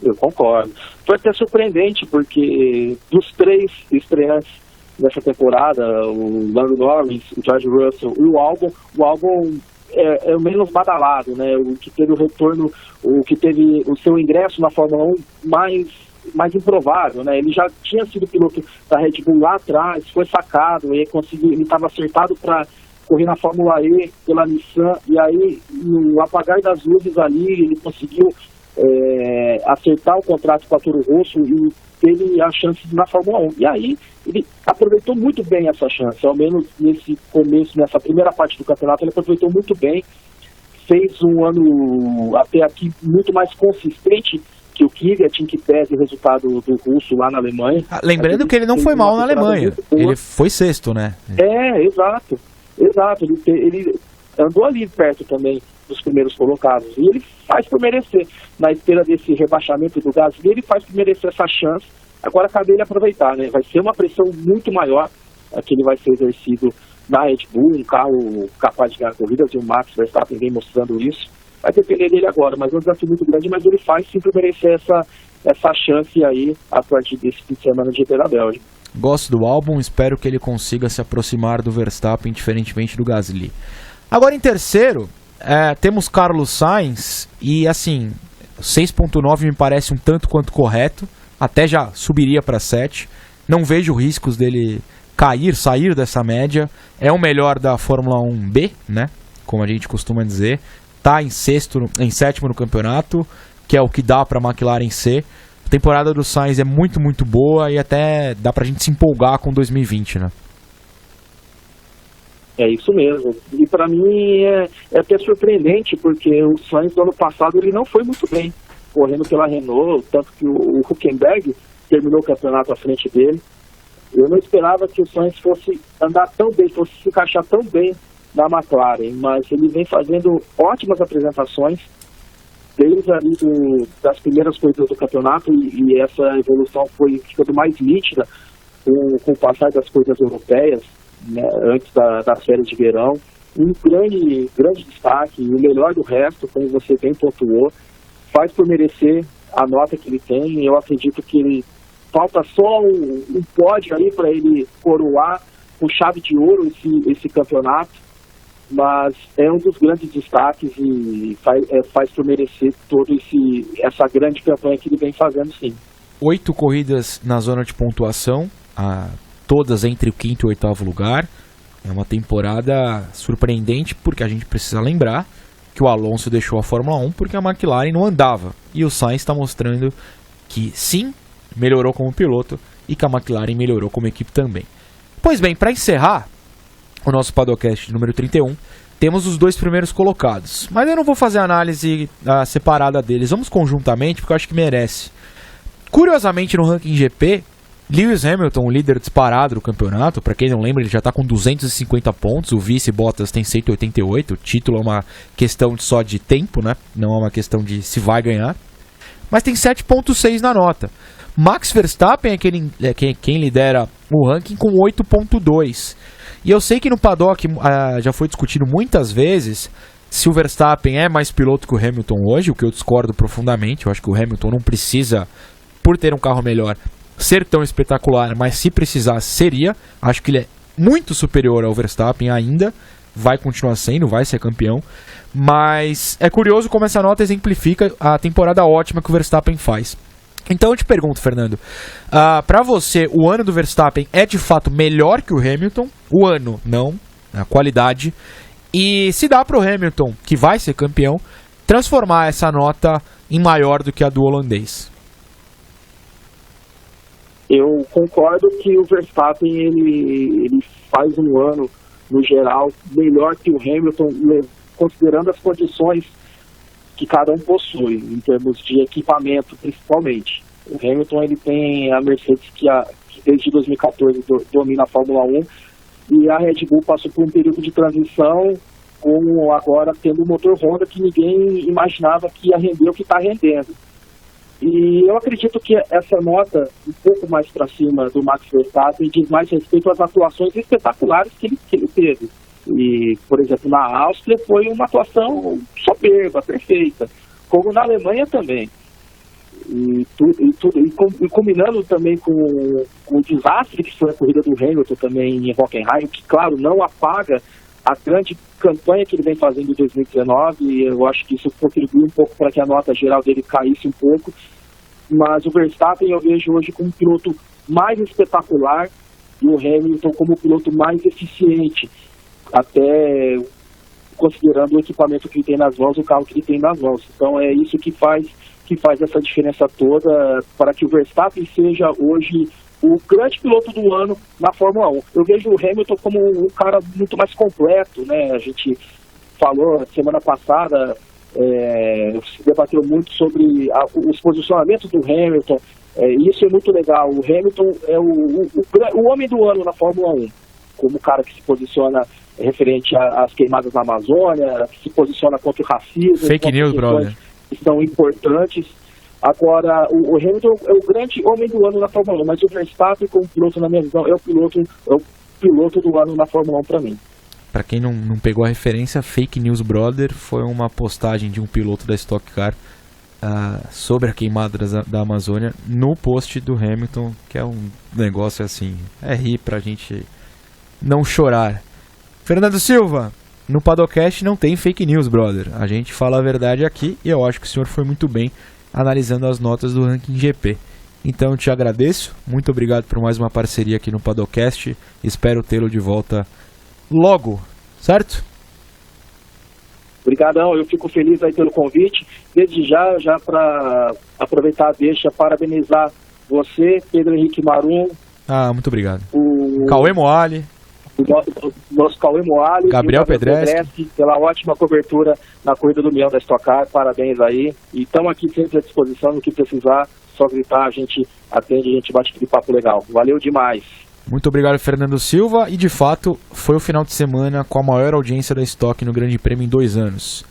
Eu concordo. Foi até surpreendente, porque dos 3 estreantes dessa temporada, o Lando Norris, o George Russell e o Albon é o menos badalado, né? O que teve o retorno, o que teve o seu ingresso na Fórmula 1 mais improvável, né? Ele já tinha sido piloto da Red Bull lá atrás, foi sacado, ele estava acertado para correr na Fórmula E pela Nissan, e aí no apagar das luzes ali ele conseguiu acertar o contrato com a Toro Rosso e teve a chance na Fórmula 1. E aí ele aproveitou muito bem essa chance, ao menos nesse começo, nessa primeira parte do campeonato, ele aproveitou muito bem, fez um ano até aqui muito mais consistente que o Kvyat, em que pese o resultado do russo lá na Alemanha. Lembrando que ele não foi mal na Alemanha, ele foi sexto, né? Exato. Ele andou ali perto também dos primeiros colocados, e ele faz por merecer. Na esteira desse rebaixamento do Gasly, ele faz por merecer essa chance. Agora cabe ele aproveitar, né? Vai ser uma pressão muito maior que ele vai ser exercido na Red Bull, um carro capaz de ganhar corridas, e o Max Verstappen vem mostrando isso. Vai depender dele agora, mas é um desafio muito grande, mas ele faz sim por merecer essa chance aí a partir desse fim de semana de GP da Bélgica. Gosto do Albon, espero que ele consiga se aproximar do Verstappen, diferentemente do Gasly. Agora em terceiro, temos Carlos Sainz e assim, 6.9 me parece um tanto quanto correto, até já subiria para 7. Não vejo riscos dele sair dessa média. É o melhor da Fórmula 1B, né? Como a gente costuma dizer. Tá em sétimo no campeonato, que é o que dá para a McLaren ser. A temporada do Sainz é muito, muito boa e até dá pra gente se empolgar com 2020, né? É isso mesmo. E para mim é até surpreendente, porque o Sainz do ano passado ele não foi muito bem, correndo pela Renault, tanto que o Hülkenberg terminou o campeonato à frente dele. Eu não esperava que o Sainz fosse andar tão bem, fosse se encaixar tão bem na McLaren, mas ele vem fazendo ótimas apresentações, desde ali das primeiras corridas do campeonato, e essa evolução foi ficando mais nítida com o passar das corridas europeias, né, antes das férias de verão. Um grande destaque, o melhor do resto, como você bem pontuou, faz por merecer a nota que ele tem. Eu acredito que ele falta só um pódio aí para ele coroar com chave de ouro esse campeonato, mas é um dos grandes destaques e faz por merecer toda essa grande campanha que ele vem fazendo, sim. 8 corridas na zona de pontuação, todas entre o 5º e o 8º lugar. É uma temporada surpreendente, porque a gente precisa lembrar que o Alonso deixou a Fórmula 1 porque a McLaren não andava. E o Sainz está mostrando que sim, melhorou como piloto e que a McLaren melhorou como equipe também. Pois bem, para encerrar o nosso Paddockcast número 31, temos os 2 primeiros colocados. Mas eu não vou fazer análise separada deles, vamos conjuntamente, porque eu acho que merece. Curiosamente, no ranking GP, Lewis Hamilton, o líder disparado do campeonato. Para quem não lembra, ele já está com 250 pontos. O vice Bottas tem 188. O título é uma questão só de tempo, né? Não é uma questão de se vai ganhar. Mas tem 7.6 na nota. Max Verstappen é quem lidera o ranking com 8.2. E eu sei que no paddock já foi discutido muitas vezes se o Verstappen é mais piloto que o Hamilton hoje, o que eu discordo profundamente. Eu acho que o Hamilton não precisa, por ter um carro melhor, ser tão espetacular, mas se precisar seria. Acho que ele é muito superior ao Verstappen ainda, vai continuar sendo, vai ser campeão, mas é curioso como essa nota exemplifica a temporada ótima que o Verstappen faz. Então eu te pergunto, Fernando, pra você o ano do Verstappen é de fato melhor que o Hamilton? O ano, não, a qualidade. E se dá pro Hamilton, que vai ser campeão, transformar essa nota em maior do que a do holandês? Eu concordo que o Verstappen ele faz um ano, no geral, melhor que o Hamilton, considerando as condições que cada um possui, em termos de equipamento, principalmente. O Hamilton ele tem a Mercedes que desde 2014 domina a Fórmula 1, e a Red Bull passou por um período de transição, com agora tendo um motor Honda que ninguém imaginava que ia render o que está rendendo. E eu acredito que essa nota, um pouco mais para cima do Max Verstappen, diz mais respeito às atuações espetaculares que ele teve. E, por exemplo, na Áustria foi uma atuação soberba, perfeita, como na Alemanha também. E combinando também com o desastre que foi a corrida do Hamilton também em Hockenheim, que, claro, não apaga a grande campanha que ele vem fazendo em 2019, e eu acho que isso contribuiu um pouco para que a nota geral dele caísse um pouco, mas o Verstappen eu vejo hoje como um piloto mais espetacular e o Hamilton como um piloto mais eficiente, até considerando o equipamento que ele tem nas mãos, o carro que ele tem nas mãos. Então é isso que faz essa diferença toda para que o Verstappen seja hoje o grande piloto do ano na Fórmula 1. Eu vejo o Hamilton como um cara muito mais completo, né? A gente falou semana passada, se debateu muito sobre os posicionamentos do Hamilton, e isso é muito legal. O Hamilton é o homem do ano na Fórmula 1, como o cara que se posiciona referente às queimadas na Amazônia, que se posiciona contra o racismo. Fake news, brother. Que são importantes. Agora, o Hamilton é o grande homem do ano na Fórmula 1, mas o Verstappen, como piloto, na minha visão, é o piloto do ano na Fórmula 1 para mim. Para quem não pegou a referência, Fake News Brother foi uma postagem de um piloto da Stock Car sobre a queimada da Amazônia no post do Hamilton, que é um negócio assim, rir pra gente não chorar. Fernando Silva, no Paddockcast não tem fake news, brother. A gente fala a verdade aqui e eu acho que o senhor foi muito bem analisando as notas do Ranking GP. Então eu te agradeço, muito obrigado por mais uma parceria aqui no Paddockcast. Espero tê-lo de volta logo, certo? Obrigadão, eu fico feliz aí pelo convite. Desde já para aproveitar a deixa, parabenizar você, Pedro Henrique Marum. Muito obrigado. O Cauê Moali. O nosso Cauê Moali. Gabriel Pedreschi. Pela ótima cobertura na corrida do Milhão da Stock Car. Parabéns aí. E estamos aqui sempre à disposição, no que precisar. Só gritar, a gente atende, a gente bate aquele papo legal. Valeu demais. Muito obrigado, Fernando Silva. E de fato, foi o final de semana com a maior audiência da Stock no Grande Prêmio em 2 anos.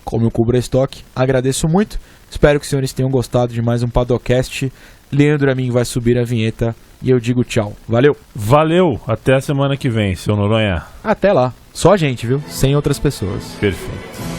Como eu cubro a Stock, agradeço muito. Espero que os senhores tenham gostado de mais um Paddockcast. Leandro Amin vai subir a vinheta e eu digo tchau. Valeu! Valeu! Até a semana que vem, seu Noronha. Até lá. Só a gente, viu? Sem outras pessoas. Perfeito.